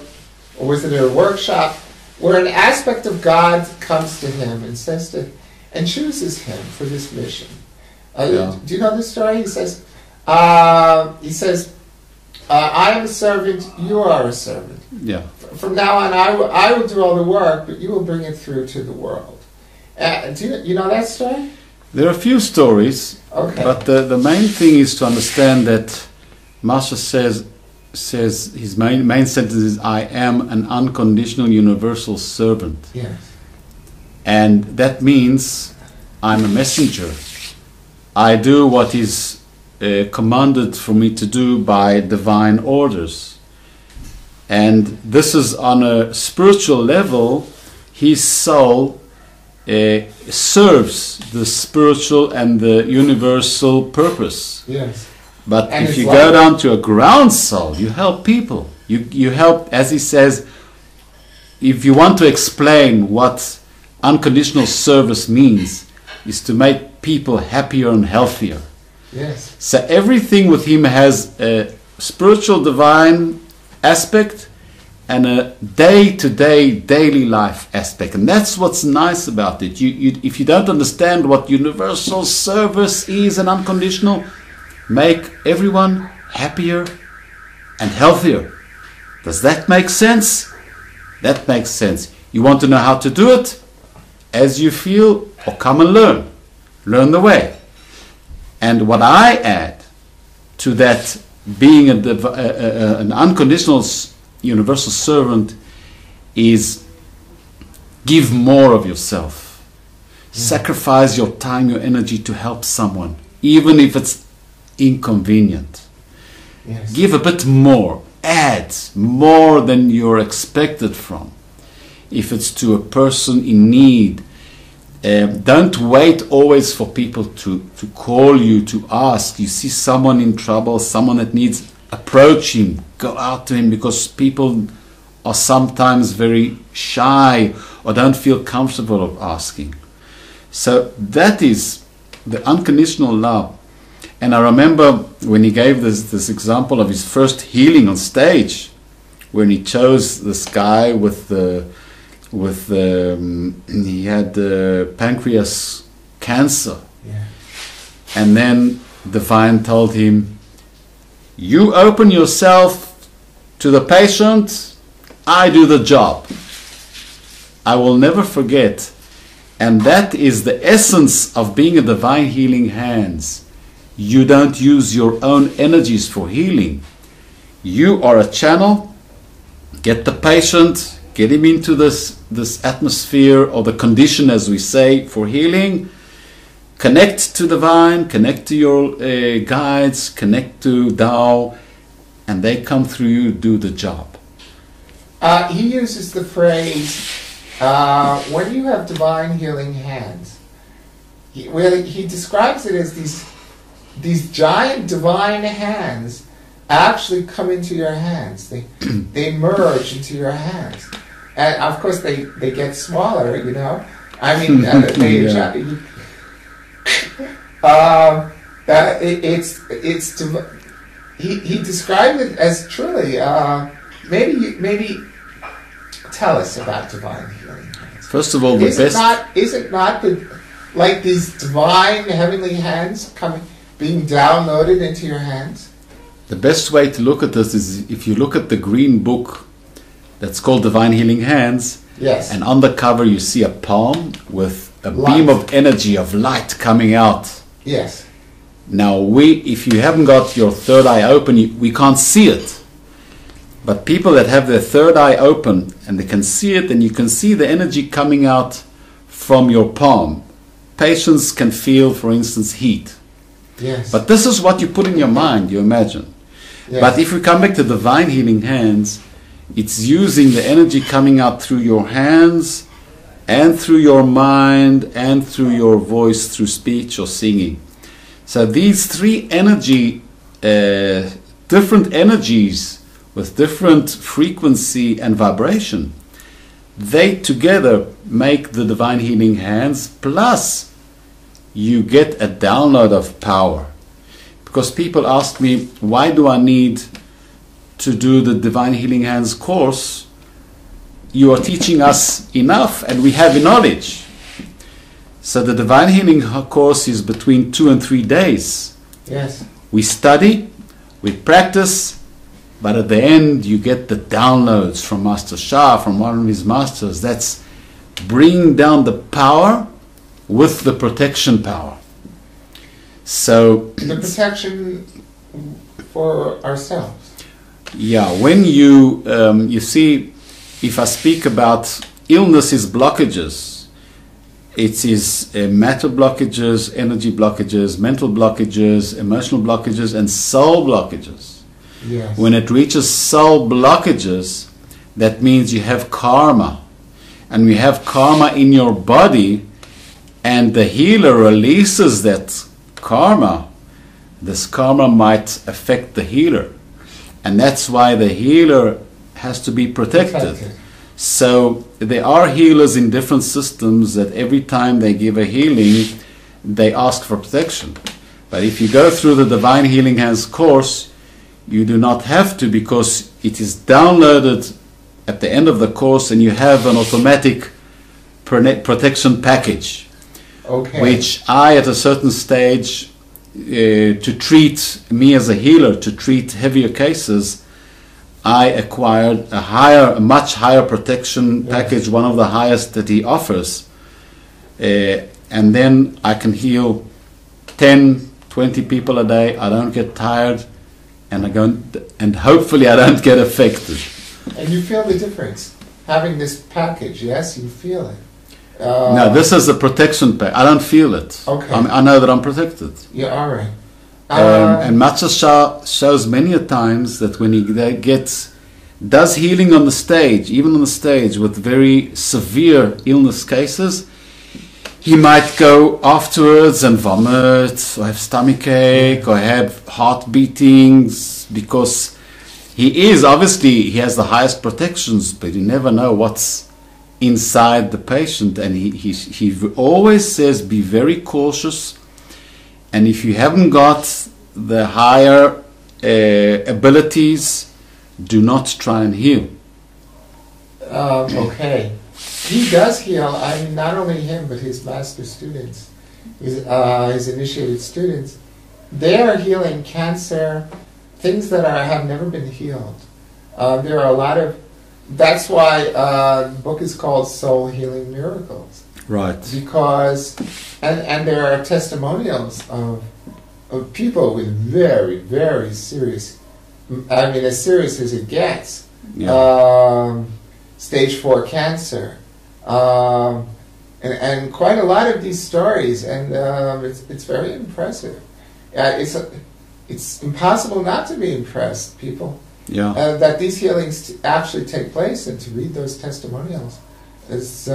was it a workshop, where an aspect of God comes to him and says to, and chooses him for this mission. Do you know this story? He says, I am a servant, you are a servant.
Yeah.
From now on, I will do all the work, but you will bring it through to the world. Do you know that story?
There are a few stories,
okay,
but the main thing is to understand that Master says his main sentence is, I am an unconditional universal servant.
Yes.
And that means I'm a messenger. I do what is commanded for me to do by divine orders. And this is on a spiritual level. His soul serves the spiritual and the universal purpose.
Yes.
But
and
if you go down to a ground soul, you help people. You help, as he says, if you want to explain what unconditional service means, is to make people happier and healthier.
Yes.
So everything with him has a spiritual divine aspect and a day-to-day, daily life aspect. And that's what's nice about it. If you don't understand what universal service is and unconditional, make everyone happier and healthier. Does that make sense? That makes sense. You want to know how to do it? As you feel, or come and learn. Learn the way. And what I add to that, being an unconditional universal servant, is give more of yourself. Sacrifice your time, your energy to help someone, even if it's inconvenient.
Yes.
Give a bit more. Add more than you're expected from. If it's to a person in need, don't wait always for people to call you, to ask. You see someone in trouble, someone that needs, approach him, go out to him, because people are sometimes very shy or don't feel comfortable of asking. So that is the unconditional love. And I remember when he gave this example of his first healing on stage, when he chose this guy he had pancreas cancer.
Yeah.
And then Divine told him, you open yourself to the patient, I do the job. I will never forget. And that is the essence of being a divine healing hands. You don't use your own energies for healing. You are a channel. Get the patient, get him into this atmosphere or the condition, as we say, for healing. Connect to divine, connect to your guides, connect to Tao, and they come through you, do the job.
He uses the phrase, when you have divine healing hands, he describes it as these giant divine hands actually come into your hands. They merge into your hands. And of course they get smaller, you know. I mean, he described it as truly, maybe tell us about divine healing hands.
First of all,
Is it not like these divine heavenly hands being downloaded into your hands?
The best way to look at this is if you look at the green book that's called Divine Healing Hands,
yes,
and on the cover you see a palm with a
light.
Beam of energy of light coming out.
Yes.
Now if you haven't got your third eye open, we can't see it. But people that have their third eye open and they can see it, and you can see the energy coming out from your palm. Patients can feel, for instance, heat.
Yes.
But this is what you put in your mind, you imagine.
Yes.
But if we come back to Divine Healing Hands, it's using the energy coming out through your hands and through your mind and through your voice, through speech or singing. So these three different energies with different frequency and vibration, they together make the Divine Healing Hands, plus you get a download of power. Because people ask me, why do I need to do the Divine Healing Hands course? You are teaching us enough and we have knowledge. So the Divine Healing course is between 2 and 3 days.
Yes.
We study, we practice, but at the end you get the downloads from Master Shah, from one of his masters. That's bringing down the power with the protection power. So
the protection for ourselves.
Yeah, when you see, if I speak about illnesses, blockages, it is matter blockages, energy blockages, mental blockages, emotional blockages, and soul blockages.
Yes.
When it reaches soul blockages, that means you have karma. And we have karma in your body, and the healer releases that karma. This karma might affect the healer. And that's why the healer has to be protected. So there are healers in different systems that every time they give a healing, they ask for protection. But if you go through the Divine Healing Hands course, you do not have to, because it is downloaded at the end of the course and you have an automatic protection package.
Okay.
Which I, at a certain stage, to treat me as a healer, to treat heavier cases, I acquired a much higher protection package, one of the highest that he offers. And then I can heal 10, 20 people a day. I don't get tired, and hopefully I don't get affected.
And you feel the difference having this package, yes? You feel it.
No, this is a protection pack. I don't feel it.
Okay.
I know that I'm protected.
Yeah, all right.
And Master Shah shows many a times that when he does healing on the stage, even on the stage with very severe illness cases, he might go afterwards and vomit, or have stomachache, or have heart beatings, because he has the highest protections, but you never know what's inside the patient. And he always says, be very cautious And if you haven't got the higher abilities, do not try and heal.
Okay. He does heal, I mean, not only him, but his master students, his initiated students. They are healing cancer, things that have never been healed. There are a lot of, that's why the book is called Soul Healing Miracles.
Right.
Because, and there are testimonials of people with very, very serious, I mean, as serious as it gets, stage 4 cancer. And quite a lot of these stories, and it's very impressive. It's impossible not to be impressed, people.
Yeah.
That these healings actually take place, and to read those testimonials. It's,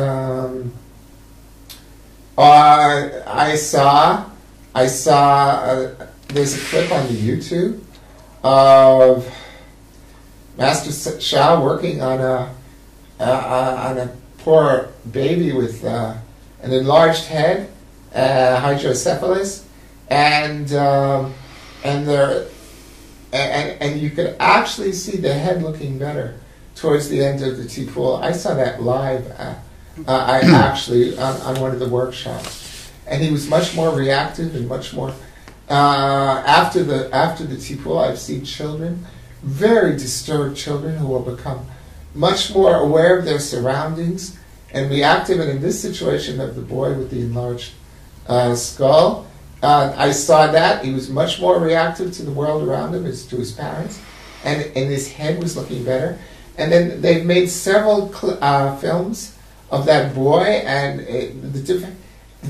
I saw. There's a clip on the YouTube of Master Shah working on a poor baby with an enlarged head, hydrocephalus, and you could actually see the head looking better towards the end of the Tipul. I saw that live. I actually on one of the workshops, and he was much more reactive and much more. After the Tipul, I've seen children, very disturbed children, who will become much more aware of their surroundings and reactive. And in this situation of the boy with the enlarged skull, I saw that he was much more reactive to the world around him, to his parents, and his head was looking better. And then they've made several films of that boy, and the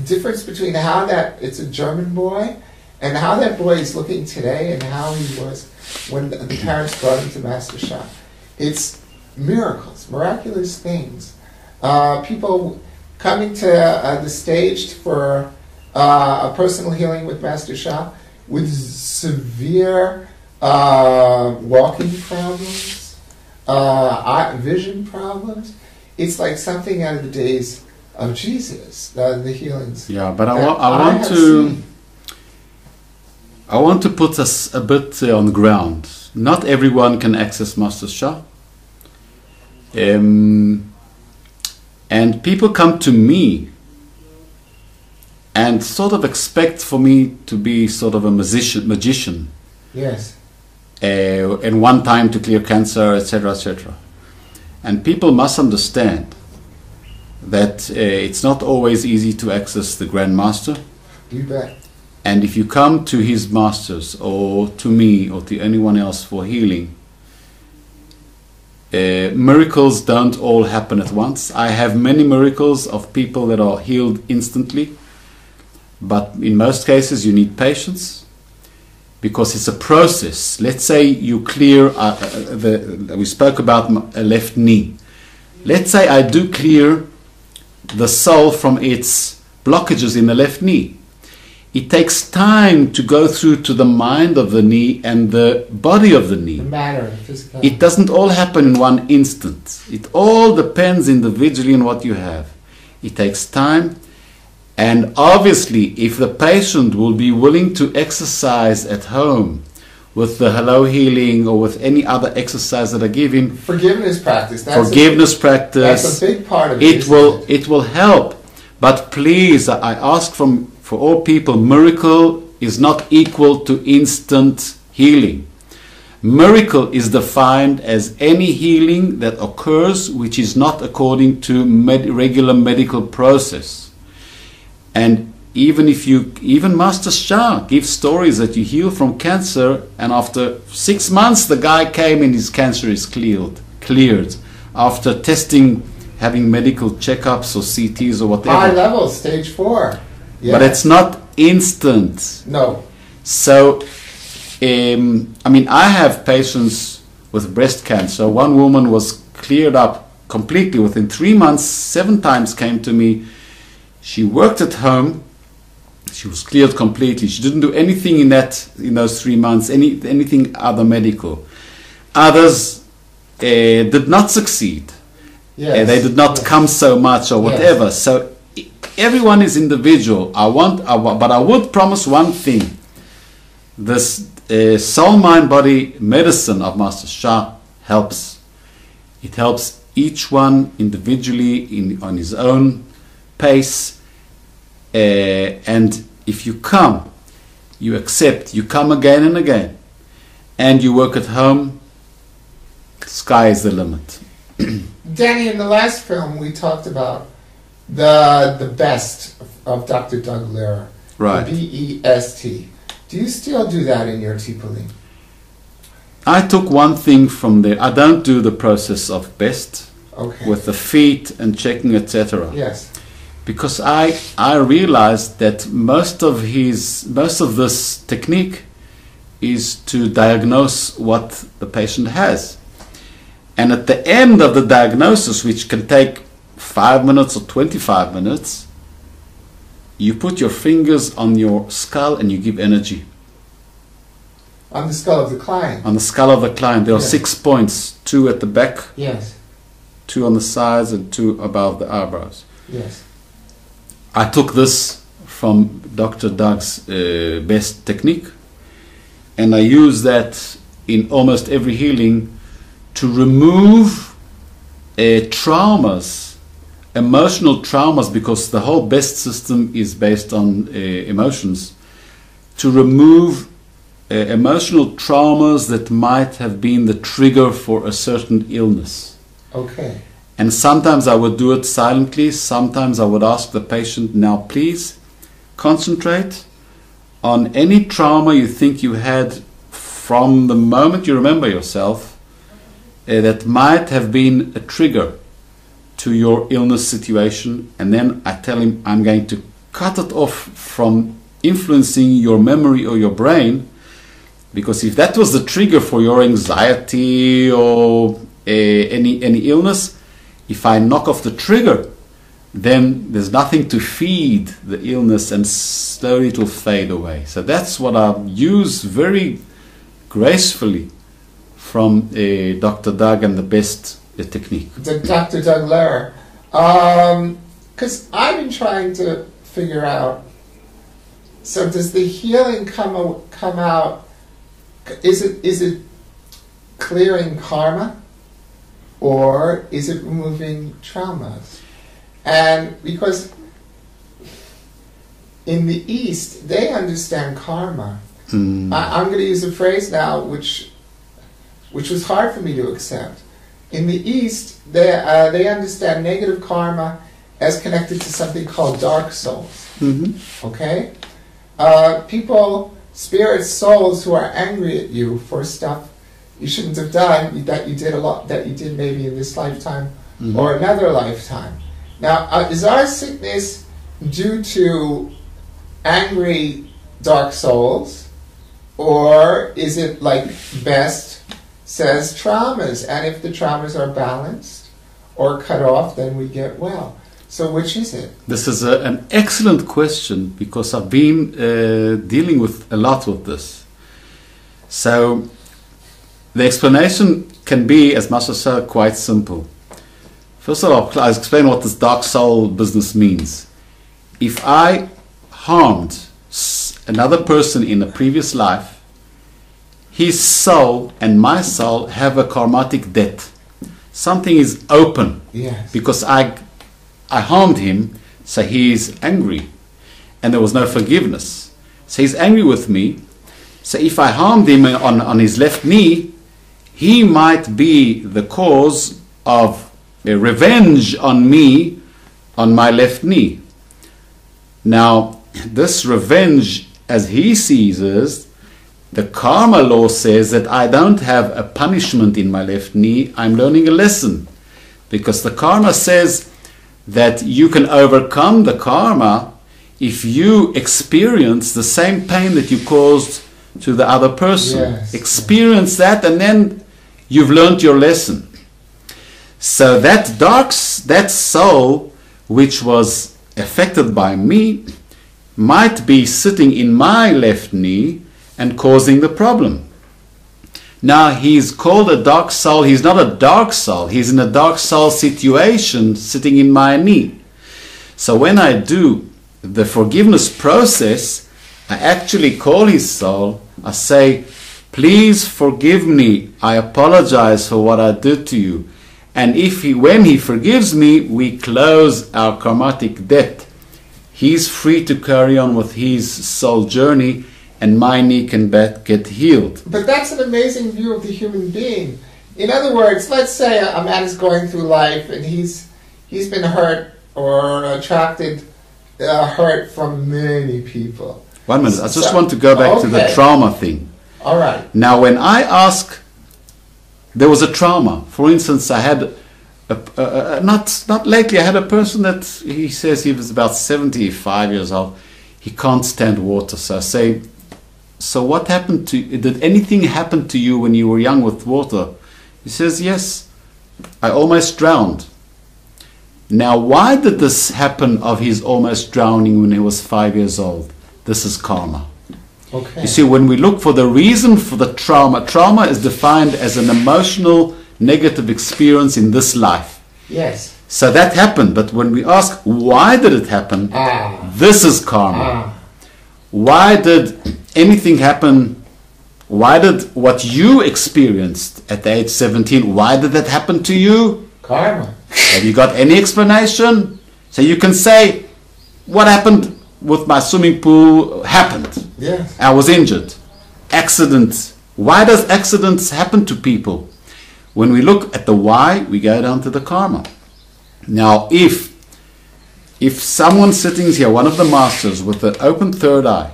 difference between how it's a German boy and how that boy is looking today and how he was when the parents brought him to Master Shah. It's miracles, miraculous things. People coming to the stage for a personal healing with Master Shah with severe walking problems, vision problems. It's like something out of the days of Jesus, the healings.
Yeah, but I want to put us a bit on the ground. Not everyone can access Master Shah. And people come to me and sort of expect for me to be sort of a magician.
Yes.
And one time to clear cancer, etc., etc. And people must understand that it's not always easy to access the Grand Master.
You bet.
And if you come to his masters, or to me, or to anyone else for healing, miracles don't all happen at once. I have many miracles of people that are healed instantly, but in most cases you need patience, because it's a process. Let's say you clear, we spoke about a left knee. Let's say I do clear the soul from its blockages in the left knee. It takes time to go through to the mind of the knee and the body of the knee.
The matter, physical.
It doesn't all happen in one instant. It all depends individually on what you have. It takes time. And obviously, if the patient will be willing to exercise at home with the hello healing or with any other exercise that I give him,
forgiveness practice.
That's
a big part of
it. It will help. But please, I ask for all people, miracle is not equal to instant healing. Miracle is defined as any healing that occurs which is not according to regular medical process. And even Master Shah gives stories that you heal from cancer, and after 6 months the guy came and his cancer is cleared after testing, having medical checkups or CTs or whatever.
High level, stage 4. Yeah.
But it's not instant.
No.
So, I have patients with breast cancer. One woman was cleared up completely within 3 months, 7 times came to me. She worked at home. She was cleared completely. She didn't do anything in those 3 months, anything other medical. Others did not succeed.
Yes.
They did not come so much or whatever. Yes. So everyone is individual. But I would promise one thing. This soul, mind, body medicine of Master Shah helps. It helps each one individually on his own pace. And if you come, you accept, you come again and again, and you work at home, sky is the limit.
Danny, in the last film we talked about the best of Dr. Doug Lehrer,
Right.
the BEST. Do you still do that in your טיפולים?
I took one thing from there. I don't do the process of best with the feet and checking, etc.
Yes.
Because I realized that most of this technique is to diagnose what the patient has. And at the end of the diagnosis, which can take 5 minutes or 25 minutes, you put your fingers on your skull and you give energy.
On the skull of the client?
On the skull of the client. There are 6 points, 2 at the back,
yes,
2 on the sides, and 2 above the eyebrows.
Yes.
I took this from Dr. Doug's best technique, and I use that in almost every healing to remove traumas, emotional traumas, because the whole best system is based on emotions, to remove emotional traumas that might have been the trigger for a certain illness.
Okay.
And sometimes I would do it silently, sometimes I would ask the patient, now please concentrate on any trauma you think you had from the moment you remember yourself that might have been a trigger to your illness situation, and then I tell him I'm going to cut it off from influencing your memory or your brain, because if that was the trigger for your anxiety or any illness, if I knock off the trigger, then there's nothing to feed the illness and slowly it will fade away. So that's what I use very gracefully from Dr. Doug and the best technique.
Dr. Doug Lehrer. Because I've been trying to figure out, so does the healing come out, is it clearing karma? Or is it removing traumas? And because in the East, they understand karma. I'm going to use a phrase now which was hard for me to accept. In the East, they understand negative karma as connected to something called dark souls. Mm-hmm. Okay? People, spirits, souls who are angry at you for stuff you shouldn't have done, that you did maybe in this lifetime or another lifetime. Now, is our sickness due to angry dark souls, or is it, like Best says, traumas? And if the traumas are balanced or cut off, then we get well. So which is it?
This is an excellent question, because I've been dealing with a lot with this. So the explanation can be, as Master said, quite simple. First of all, I'll explain what this dark soul business means. If I harmed another person in a previous life, his soul and my soul have a karmatic debt. Something is open.
Yes.
Because I harmed him, so he is angry. And there was no forgiveness. So he's angry with me. So if I harmed him on his left knee, he might be the cause of a revenge on me on my left knee. Now, this revenge, as he sees it, the karma law says that I don't have a punishment in my left knee, I'm learning a lesson. Because the karma says that you can overcome the karma if you experience the same pain that you caused to the other person.
Yes.
Experience that, and then you've learned your lesson. So that soul which was affected by me might be sitting in my left knee and causing the problem. Now, he's called a dark soul. He's not a dark soul. He's in a dark soul situation sitting in my knee. So when I do the forgiveness process, I actually call his soul. I say, please forgive me. I apologize for what I did to you. And when he forgives me, we close our karmatic debt. He's free to carry on with his soul journey, and my knee can get healed.
But that's an amazing view of the human being. In other words, let's say a man is going through life and he's been hurt or attracted hurt from many people.
1 minute, I just want to go back to the trauma thing.
All right.
Now, when I ask, there was a trauma. For instance, I had not lately. I had a person that he says he was about 75 years old. He can't stand water. So I say, so what happened to you? Did anything happen to you when you were young with water? He says, yes, I almost drowned. Now, why did this happen of his almost drowning when he was 5 years old? This is karma.
Okay.
You see, when we look for the reason for the trauma is defined as an emotional negative experience in this life.
Yes.
So that happened, but when we ask, why did it happen? This is karma. Why did anything happen? Why did what you experienced at the age 17, why did that happen to you?
Karma.
Have you got any explanation? So you can say, what happened with my swimming pool happened.
Yes.
I was injured. Accidents. Why does accidents happen to people? When we look at the why, we go down to the karma. Now, if someone sitting here, one of the masters with an open third eye,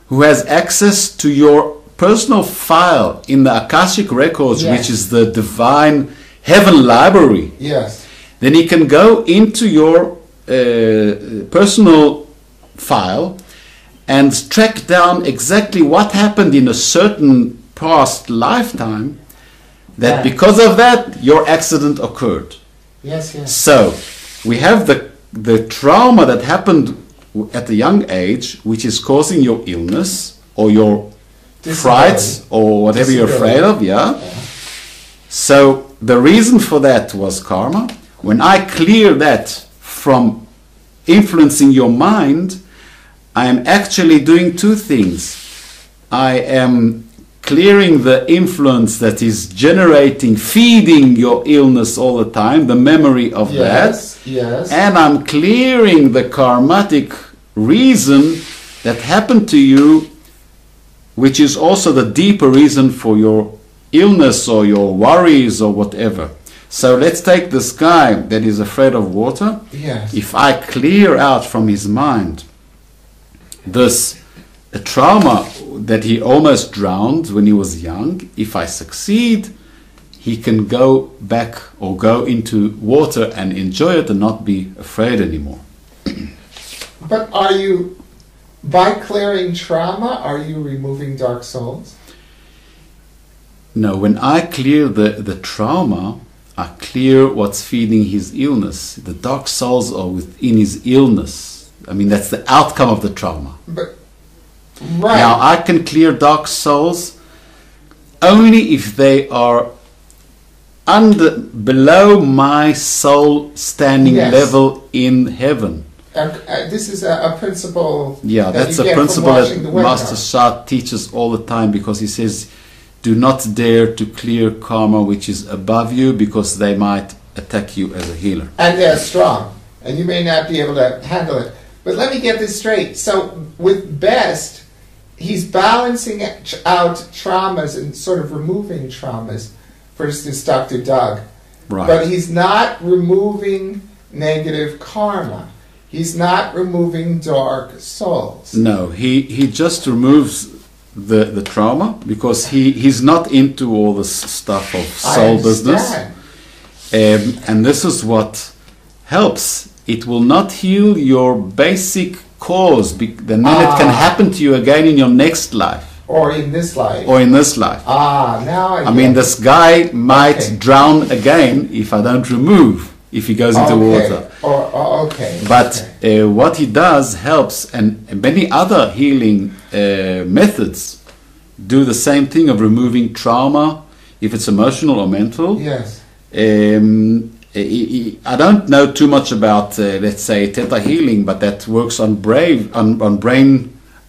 who has access to your personal file in the Akashic records,
yes.
which is the divine heaven library,
yes,
then he can go into your personal file and track down exactly what happened in a certain past lifetime, that because of that your accident occurred.
Yes, yes.
So we have the trauma that happened at a young age, which is causing your illness or your frights or whatever you're afraid of. Yeah. So the reason for that was karma. When I clear that from influencing your mind, I am actually doing two things. I am clearing the influence that is generating, feeding your illness all the time, the memory of that.
Yes.
And I'm clearing the karmatic reason that happened to you, which is also the deeper reason for your illness or your worries or whatever. So let's take this guy that is afraid of water.
Yes.
If I clear out from his mind this trauma that he almost drowned when he was young, if I succeed, he can go back or go into water and enjoy it and not be afraid anymore.
But are you, by clearing trauma, are you removing dark souls?
No, when I clear the trauma, I clear what's feeding his illness. The dark souls are within his illness. I mean, that's the outcome of the trauma.
But, right.
Now, I can clear dark souls only if they are below my soul standing level in heaven.
This is a principle.
Yeah, that's a principle that Master Shah teaches all the time, because he says, do not dare to clear karma which is above you, because they might attack you as a healer.
And they're strong, and you may not be able to handle it. But let me get this straight. So with Best, he's balancing out traumas and sort of removing traumas. For instance, Dr. Doug.
Right.
But he's not removing negative karma. He's not removing dark souls.
No, he just removes the trauma, because he's not into all this stuff of soul business. And this is what helps. It will not heal your basic cause, then it can happen to you again in your next life.
Or in this life.
Or in this life.
Now I
mean, this guy might drown again if I don't remove, if he goes into water. But what he does helps, and many other healing methods do the same thing of removing trauma, if it's emotional or mental.
Yes.
I don't know too much about, let's say, theta healing, but that works on brain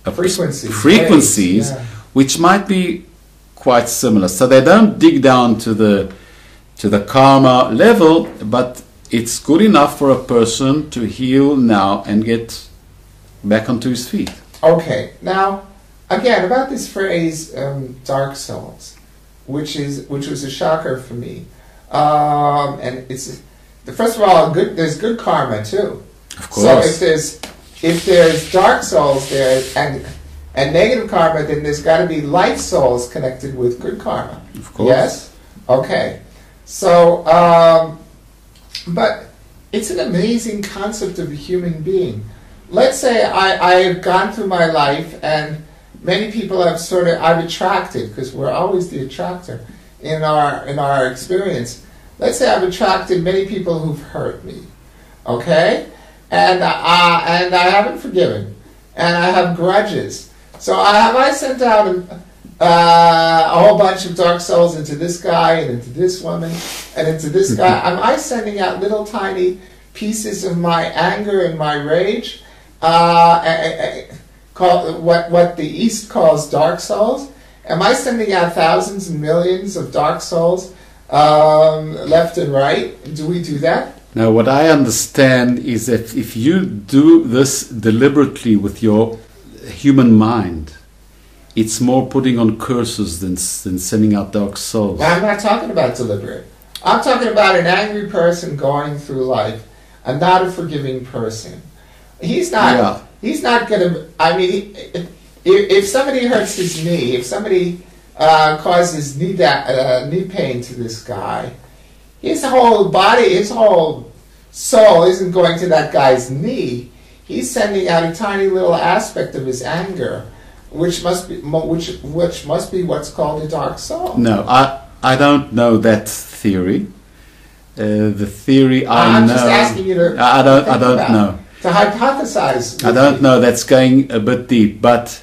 frequencies,
yeah.
which might be quite similar. So they don't dig down to the karma level, but it's good enough for a person to heal now and get back onto his feet.
Okay, now again about this phrase "dark souls," which was a shocker for me, and it's first of all there's good karma too.
Of course.
So if there's dark souls there and negative karma, then there's got to be light souls connected with good karma.
Of course.
Yes. Okay. So, but it's an amazing concept of a human being. Let's say I've gone through my life and many people have I've attracted, because we're always the attractor in our experience. Let's say I've attracted many people who've hurt me, okay, and I haven't forgiven, and I have grudges. So I sent out a whole bunch of dark souls into this guy and into this woman and into this guy. Am I sending out little tiny pieces of my anger and my rage? What the East calls dark souls? Am I sending out thousands and millions of dark souls left and right? Do we do that?
Now, what I understand is that if you do this deliberately with your human mind, it's more putting on curses than sending out dark souls.
Well, I'm not talking about deliberate. I'm talking about an angry person going through life, and not a forgiving person. He's not.
Yeah.
He's not going to. I mean, if somebody hurts his knee, if somebody causes knee pain to this guy, his whole body, his whole soul isn't going to that guy's knee. He's sending out a tiny little aspect of his anger, which must be what's called a dark soul.
No, I don't know that theory. The theory
I'm
know.
just asking you to.
I don't know.
To hypothesize.
I don't know. That's going a bit deep. But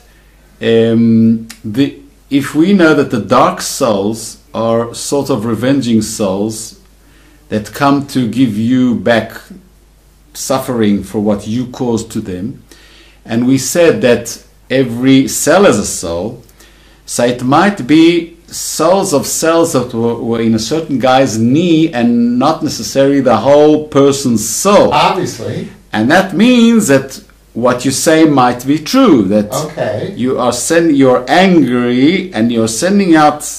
if we know that the dark souls are sort of revenging souls that come to give you back suffering for what you caused to them, and we said that every cell is a soul, so it might be souls of cells that were in a certain guy's knee and not necessarily the whole person's soul.
Obviously.
And that means that what you say might be true, that
okay.
you're angry and you're sending out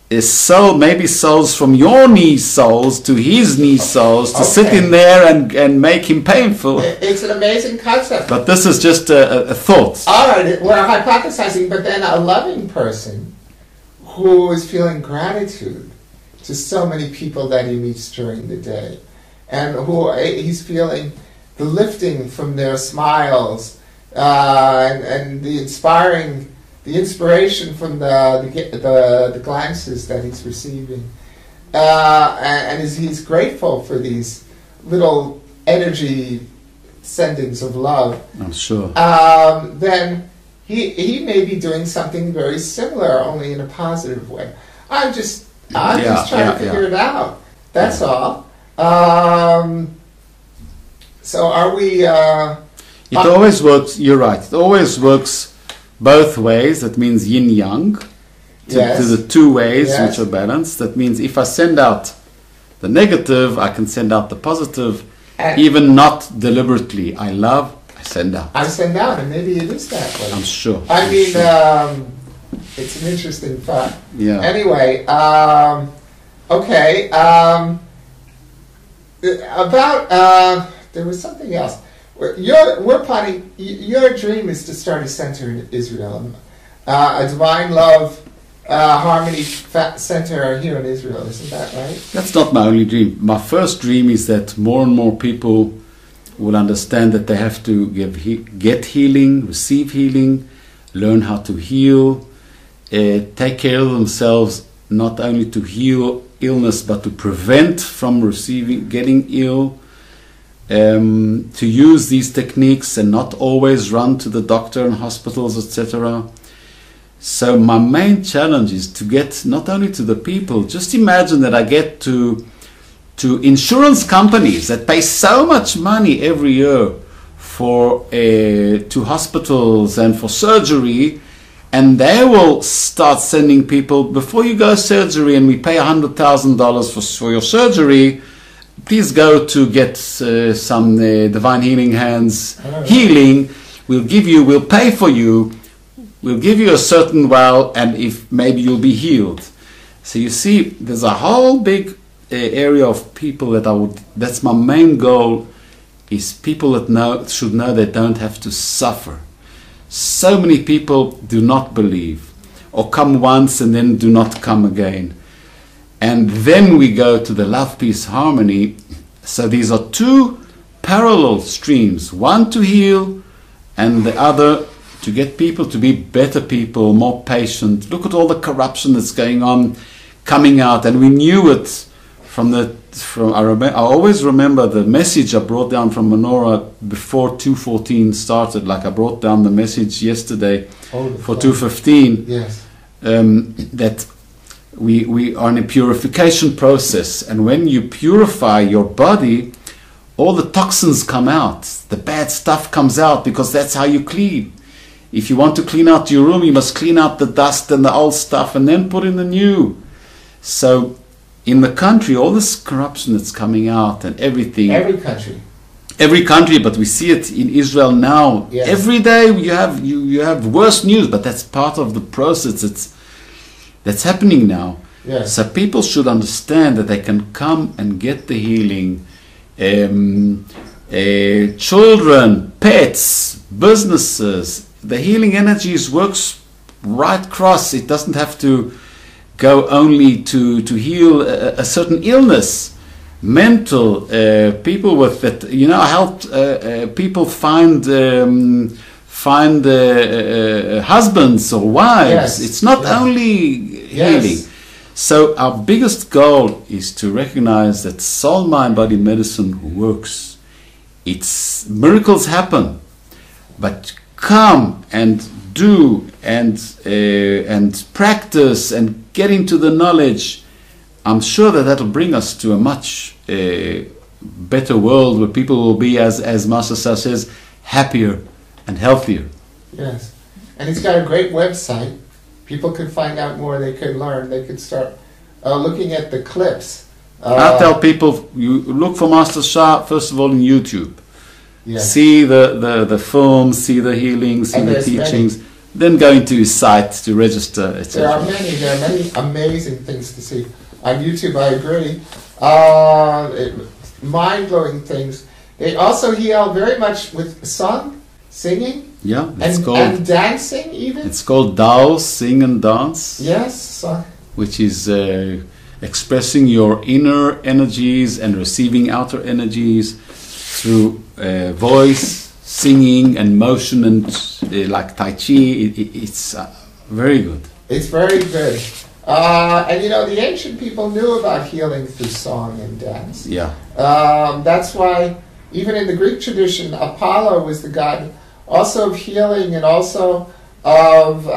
a soul, maybe souls from your knee souls to his knee souls to sit in there and make him painful.
It's an amazing concept.
But this is just a thought.
All right, we're hypothesizing, but then a loving person who is feeling gratitude to so many people that he meets during the day, and who he's feeling the lifting from their smiles and the inspiration from the glances that he's receiving, and he's grateful for these little energy sendings of love.
I'm sure.
Then he may be doing something very similar, only in a positive way. I'm just trying to figure it out. That's all. So are we...
it always works, you're right, it always works both ways. That means yin-yang, to the two ways which are balanced. That means if I send out the negative, I can send out the positive, even not deliberately. I send out.
I send out, and maybe it is that way.
I'm sure.
I mean, it's an interesting thought.
Yeah.
Anyway, okay. There was something else. We're planning. Your dream is to start a center in Israel, a divine love, harmony center here in Israel. Isn't that right?
That's not my only dream. My first dream is that more and more people will understand that they have to get healing, receive healing, learn how to heal, take care of themselves, not only to heal illness but to prevent from getting ill. To use these techniques and not always run to the doctor and hospitals, etc. So my main challenge is to get not only to the people, just imagine that I get to to insurance companies that pay so much money every year for to hospitals and for surgery, and they will start sending people, before you go surgery and we pay $100,000 for your surgery, please go to get some divine healing hands healing. We'll pay for you, we'll give you a certain well, and if maybe you'll be healed. So you see, there's a whole big area of people that's my main goal, is people that should know they don't have to suffer. So many people do not believe, or come once and then do not come again. And then we go to the love, peace, harmony. So these are two parallel streams, one to heal and the other to get people to be better people, more patient. Look at all the corruption that's going on, coming out, and we knew it I always remember the message I brought down from Menorah before 2:14 started. Like I brought down the message yesterday for 2:15.
Yes.
That we are in a purification process, and when you purify your body, all the toxins come out, the bad stuff comes out, because that's how you clean. If you want to clean out your room, you must clean out the dust and the old stuff and then put in the new. So in the country, all this corruption that's coming out and everything. Every country, but we see it in Israel now.
Yes.
Every day you have worse news, but that's part of the process that's happening now.
Yes.
So people should understand that they can come and get the healing. Children, pets, businesses, the healing energies works right across. It doesn't have to go only to heal a certain illness. Mental, people with that, I helped people find husbands or wives.
Yes.
It's not only healing.
Yes.
So our biggest goal is to recognize that soul, mind, body medicine works. Miracles happen, but come and do and practice and get into the knowledge. I'm sure that'll bring us to a much better world where people will be, as Master says, happier and healthier.
Yes, and he's got a great website. People could find out more. They could learn. They could start looking at the clips.
I tell people, you look for Master Shah first of all in YouTube.
Yes.
See the films, see the healings, see the teachings.
Many.
Then go into his site to register, etc.
There are many amazing things to see on YouTube. I agree. Mind-blowing things. They also heal very much with singing.
Yeah,
and dancing even.
It's called Dao, sing and dance.
Yes, song.
Which is expressing your inner energies and receiving outer energies through voice, singing and motion, and like Tai Chi. It's very good.
It's very good. And the ancient people knew about healing through song and dance.
Yeah.
That's why even in the Greek tradition, Apollo was the god also of healing and also of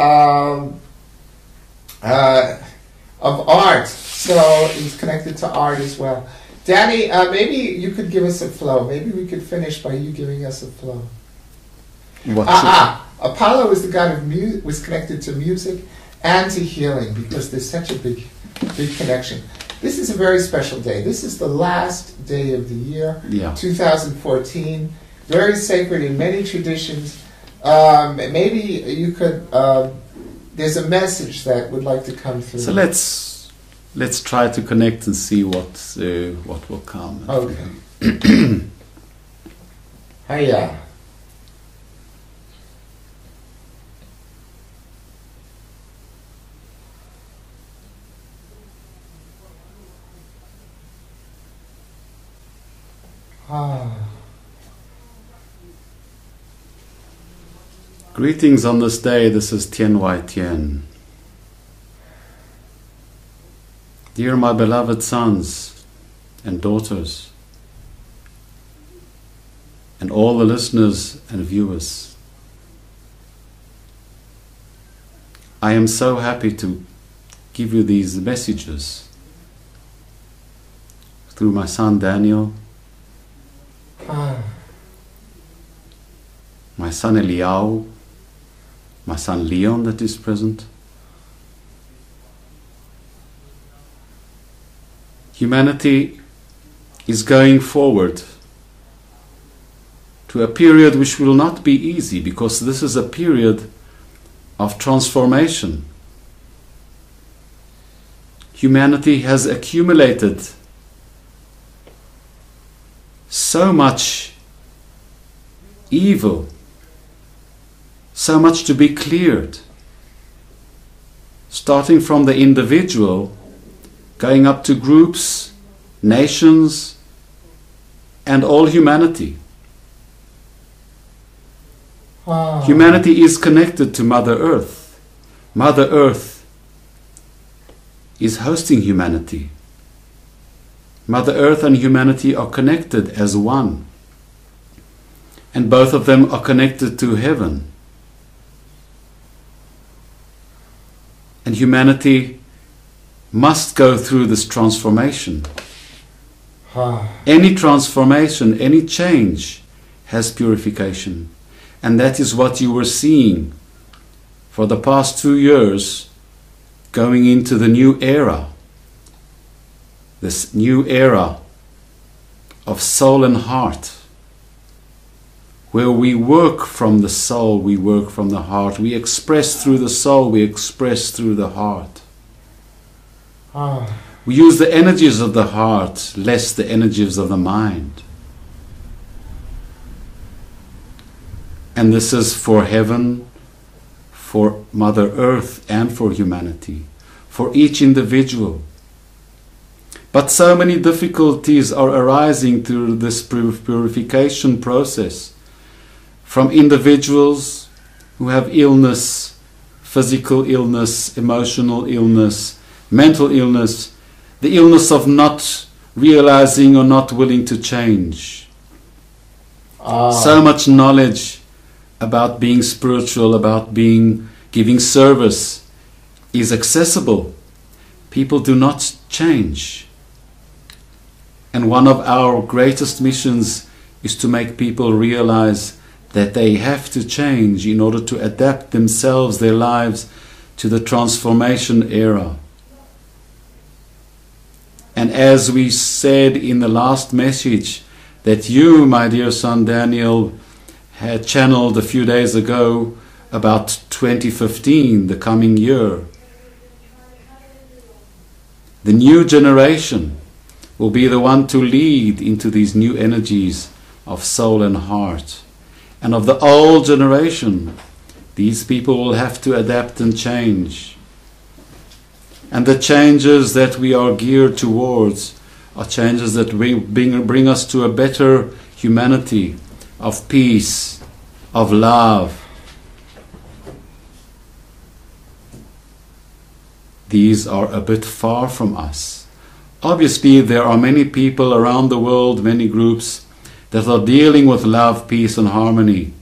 art. So he's connected to art as well. Danny, maybe you could give us a flow. Maybe we could finish by you giving us a flow. Apollo was the god of was connected to music and to healing, because there's such a big connection. This is a very special day. This is the last day of the year, 2014. Very sacred in many traditions. Maybe you could. There's a message that would like to come through.
So let's try to connect and see what will come.
Okay. Hiya.
Greetings on this day. This is Tien Wai Tien. Dear my beloved sons and daughters, and all the listeners and viewers, I am so happy to give you these messages. through my son Daniel, my son Eilihu, my son Leon that is present. Humanity is going forward to a period which will not be easy, because this is a period of transformation. Humanity has accumulated so much evil, so much to be cleared, starting from the individual, going up to groups, nations, and all humanity. Humanity is connected to Mother Earth. Mother Earth is hosting humanity. Mother Earth and humanity are connected as one. And both of them are connected to heaven. And humanity must go through this transformation. Any transformation, any change has purification. And that is what you were seeing for the past 2 years, going into the new era. This new era of soul and heart, where we work from the soul, we work from the heart. We express through the soul, we express through the heart. We use the energies of the heart, less the energies of the mind. And this is for heaven, for Mother Earth, and for humanity, for each individual. But so many difficulties are arising through this purification process, from individuals who have illness, physical illness, emotional illness, mental illness, the illness of not realizing or not willing to change. So much knowledge about being spiritual, about giving service is accessible. People do not change. And one of our greatest missions is to make people realize that they have to change in order to adapt themselves, their lives, to the transformation era. And as we said in the last message that you, my dear son Daniel, had channeled a few days ago about 2015, the coming year, the new generation will be the one to lead into these new energies of soul and heart. And of the old generation, these people will have to adapt and change. And the changes that we are geared towards are changes that bring us to a better humanity of peace, of love. These are a bit far from us. Obviously, there are many people around the world, many groups, that are dealing with love, peace and harmony.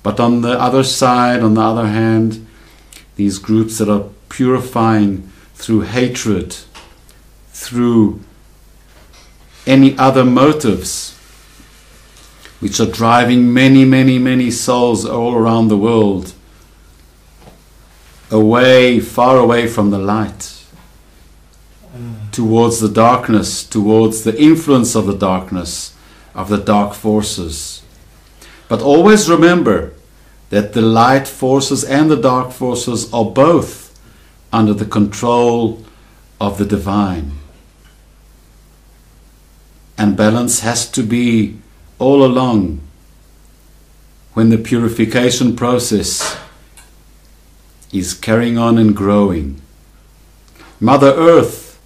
But on the other side, on the other hand, these groups that are purifying through hatred, through any other motives, which are driving many, many, many souls all around the world away, far away from the light, towards the darkness, towards the influence of the darkness, of the dark forces. But always remember that the light forces and the dark forces are both under the control of the divine. And balance has to be all along when the purification process is carrying on and growing. Mother Earth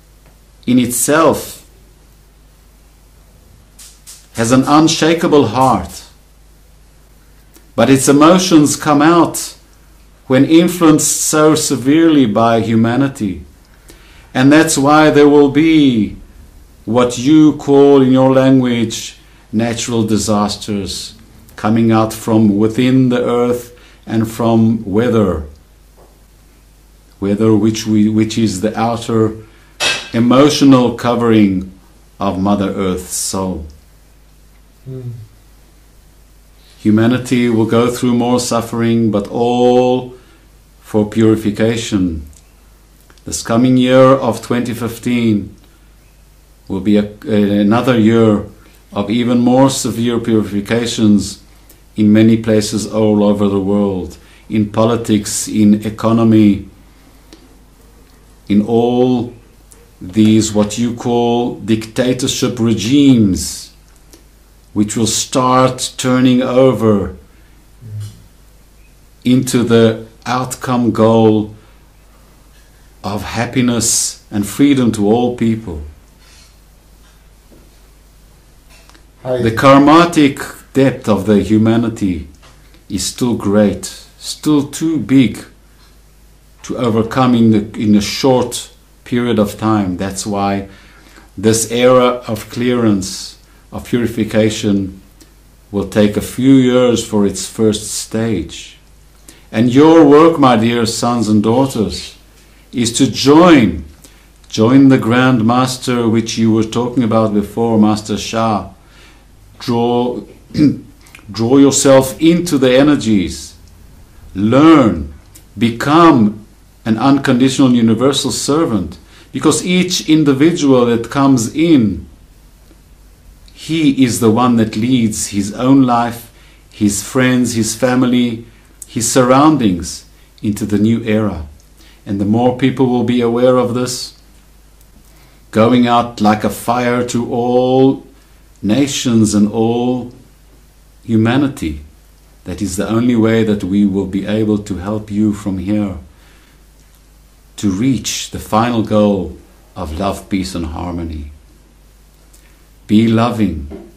in itself has an unshakable heart, but its emotions come out when influenced so severely by humanity. And that's why there will be what you call in your language natural disasters coming out from within the earth and from weather which is the outer emotional covering of Mother Earth's soul. Humanity will go through more suffering, but all for purification. This coming year of 2015 will be another year of even more severe purifications in many places all over the world, in politics, in economy, in all these what you call dictatorship regimes, which will start turning over into the outcome goal of happiness and freedom to all people. The karmatic depth of the humanity is still great, still too big to overcome in a short period of time. That's why this era of clearance, of purification, will take a few years for its first stage. And your work, my dear sons and daughters, is to join the Grand Master which you were talking about before, Master Shah. Draw yourself into the energies. Learn. Become an unconditional universal servant. Because each individual that comes in, he is the one that leads his own life, his friends, his family, his surroundings into the new era. And the more people will be aware of this, going out like a fire to all nations and all humanity, that is the only way that we will be able to help you from here to reach the final goal of love, peace and harmony. Be loving,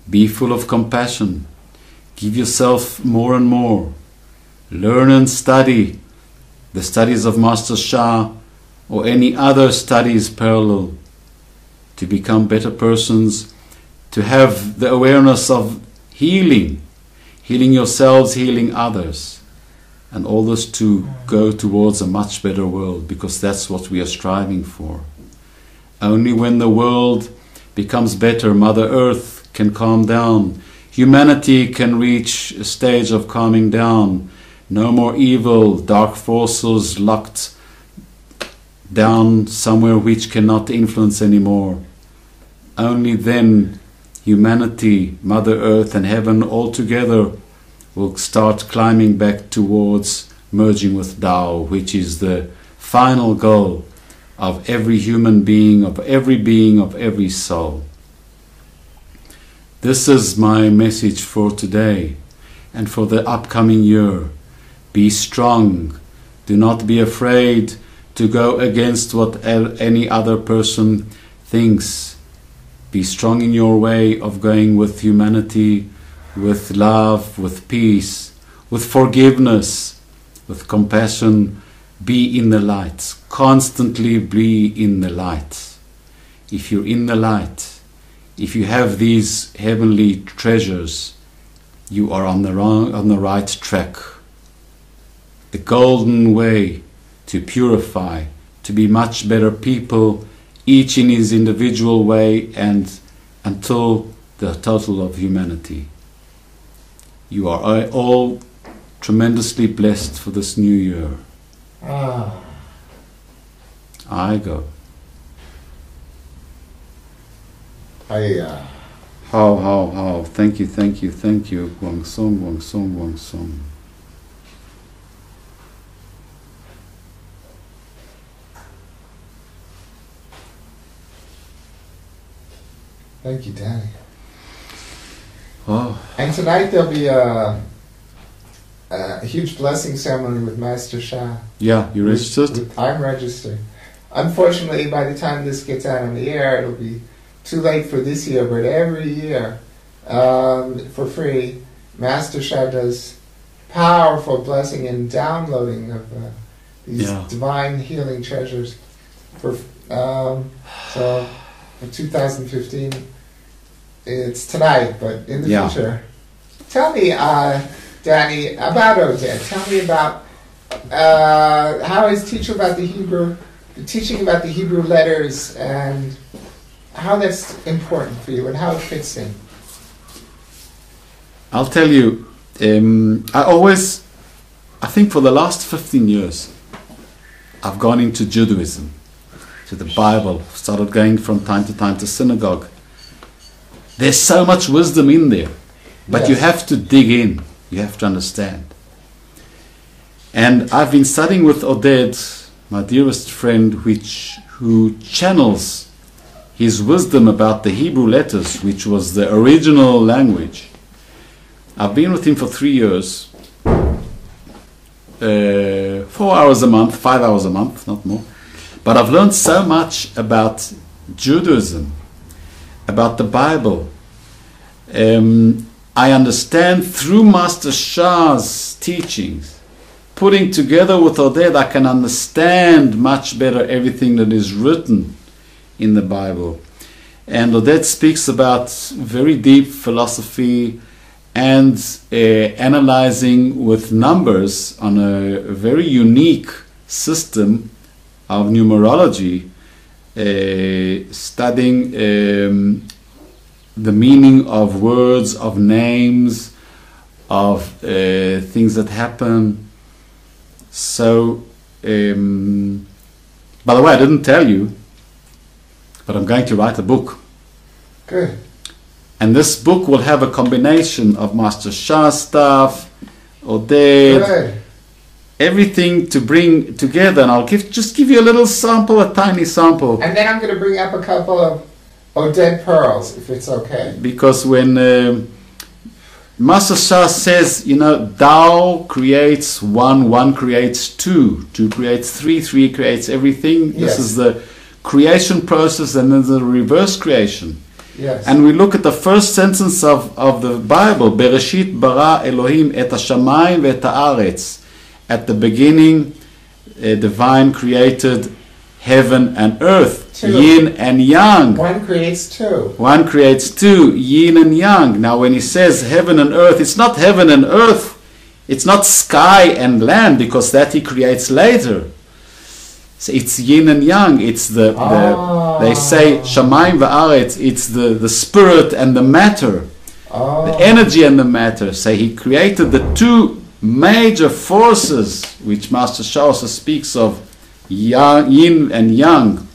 be full of compassion, give yourself more and more, learn and study the studies of Master Shah or any other studies parallel to become better persons, to have the awareness of healing yourselves, healing others, and all this to go towards a much better world, because that's what we are striving for. Only when the world becomes better, Mother Earth can calm down, humanity can reach a stage of calming down, no more evil, dark forces locked down somewhere which cannot influence anymore. Only then humanity, Mother Earth and heaven all together will start climbing back towards merging with Tao, which is the final goal of every human being, of every soul. This is my message for today and for the upcoming year. Be strong. Do not be afraid to go against what any other person thinks. Be strong in your way of going with humanity, with love, with peace, with forgiveness, with compassion. Be in the light. Constantly be in the light. If you're in the light, if you have these heavenly treasures, you are on the right track. The golden way to purify, to be much better people, each in his individual way, and until the total of humanity. You are all tremendously blessed for this new year. I go. How. Thank you. Wang Song.
Thank you, Danny.
Oh.
And tonight there'll be a huge blessing ceremony with Master Shah.
Yeah, you registered?
I'm registered. Unfortunately, by the time this gets out on the air, it'll be too late for this year, but every year, for free, Master Shah does powerful blessing and downloading of these divine healing treasures. So for 2015, it's tonight, but in the future. Tell me, Danny, about Odette. Tell me about how he's teaching about the Hebrew letters, and how that's important for you and how it fits in.
I'll tell you, I think for the last 15 years, I've gone into Judaism, to the Bible, started going from time to synagogue. There's so much wisdom in there, but
Yes.
you have to dig in, you have to understand. And I've been studying with Oded, my dearest friend, who channels his wisdom about the Hebrew letters, which was the original language. I've been with him for 3 years, 4 hours a month, 5 hours a month, not more. But I've learned so much about Judaism, about the Bible. I understand through Master Shah's teachings, putting together with Oded, I can understand much better everything that is written in the Bible. And Oded speaks about very deep philosophy and analyzing with numbers on a very unique system of numerology, studying the meaning of words, of names, of things that happen. So, by the way, I didn't tell you, but I'm going to write a book.
Good.
And this book will have a combination of Master Shah's stuff, Oded,
Good.
everything to bring together. And I'll just give you a little sample, a tiny sample.
And then I'm going to bring up a couple of Oded pearls, if it's okay.
Because when Master Shah says, you know, Tao creates one, one creates two, two creates three, three creates everything.
Yes.
This is the creation process, and then the reverse creation.
Yes.
And we look at the first sentence of the Bible, Bereshit bara Elohim et hashamayim ve'et haaretz. At the beginning, divine created heaven and earth,
Two.
yin and yang.
One creates two.
One creates two, yin and yang. Now when he says heaven and earth, it's not heaven and earth, it's not sky and land, because that he creates later. So it's yin and yang, it's they say shamayim va'aretz, it's the spirit and the matter, the energy and the matter. So he created the two major forces, which Master Shah also speaks of, yin and yang.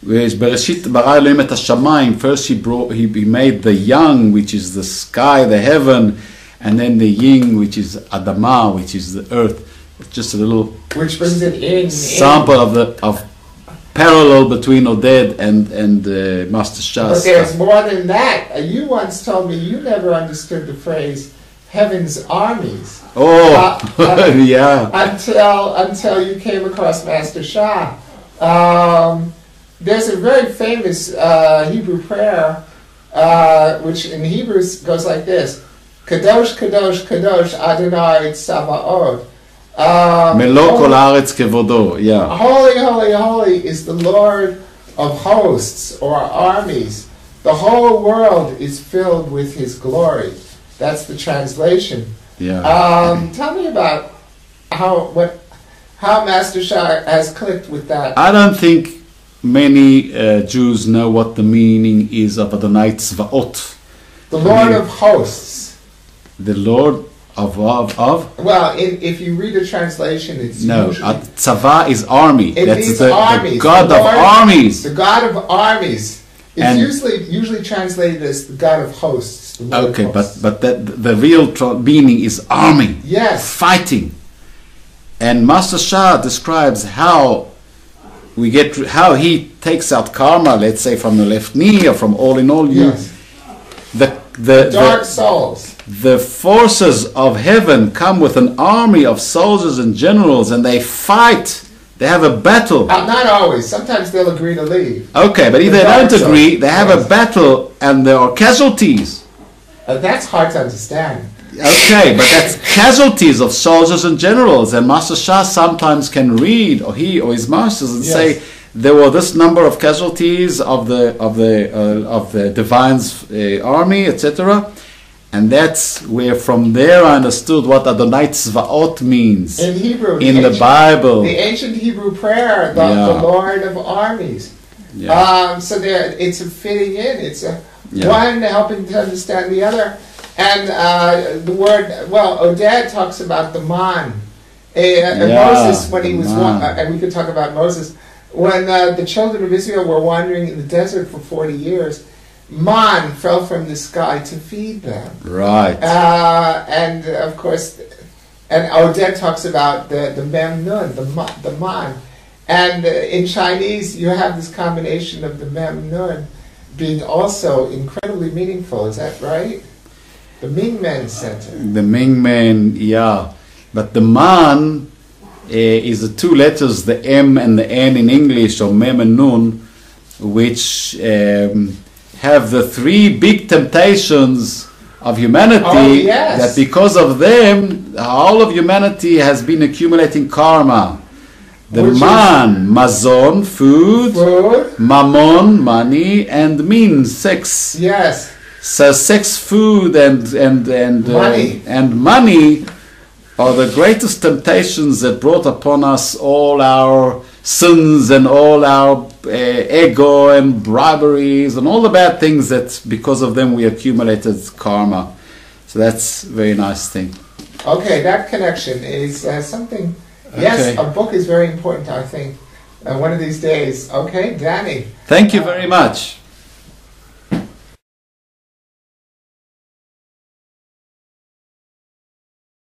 Whereas Bereshit bara Elohim et hashamayim, first he made the yang, which is the sky, the heaven, and then the yin, which is Adama, which is the earth. Just a little
Which brings it in.
sample of parallel between Oded and Master Shah.
But there's more than that. You once told me you never understood the phrase "heaven's armies."
Oh, yeah.
Until you came across Master Shah. There's a very famous Hebrew prayer, which in Hebrew goes like this: Kadosh, Kadosh, Kadosh, Adonai Tzavaot.
Melo kol haaretz kevodo. Yeah.
Holy, holy, holy is the Lord of hosts or armies. The whole world is filled with His glory. That's the translation.
Yeah.
Tell me about how Master Shah has clicked with that.
I don't think many Jews know what the meaning is of Adonai Tzvaot.
The Lord of hosts.
The Lord of?
Well, if you read a translation, it's
no.
usually...
Tzava is army.
It
That's
means
the
armies.
God
The
of
Lord-
armies.
The God of armies. It's
And-
usually translated as the God of hosts. The Lord
Okay,
of hosts.
but the real meaning is army.
Yes.
Fighting. And Master Shah describes how how he takes out karma, let's say from the left knee or from all in all.
Yes. Dark souls.
The forces of heaven come with an army of soldiers and generals, and they fight. They have a battle.
Not always. Sometimes they'll agree to leave.
Okay, but if
The
they
dark
don't agree,
souls,
they have
yes.
a battle, and there are casualties.
That's hard to understand.
Okay, but that's casualties of soldiers and generals, and Master Shah sometimes can read, or he or his masters, and
Yes.
say there were this number of casualties of the divine's army, etc. And that's where, from there, I understood what Adonai Tzvaot means
In Hebrew.
in the Bible.
The ancient Hebrew prayer, the Lord of armies.
Yeah.
So it's a fitting in. It's a
Yeah.
one helping to understand the other. And the word, well, Oded talks about the man. Moses, when he was, and we could talk about Moses, when the children of Israel were wandering in the desert for 40 years, man fell from the sky to feed them.
Right.
And of course, and Oded talks about the mem nun, the man. And in Chinese, you have this combination of the mem nun being also incredibly meaningful. Is that right? The Mingmen Center.
The Mingmen, yeah. But the man is the two letters, the M and the N in English, or Mem and Nun, which have the three big temptations of humanity.
Oh, yes.
That because of them, all of humanity has been accumulating karma. The
Which
man, mazon, food, mammon, money, and min, sex.
Yes.
So sex, food, and
money.
And money are the greatest temptations that brought upon us all our sins and all our ego and briberies and all the bad things that because of them we accumulated karma. So that's a very nice thing.
Okay, that connection is something. Yes, a book is very important, I think. One of these days. Okay, Danny.
Thank you very much.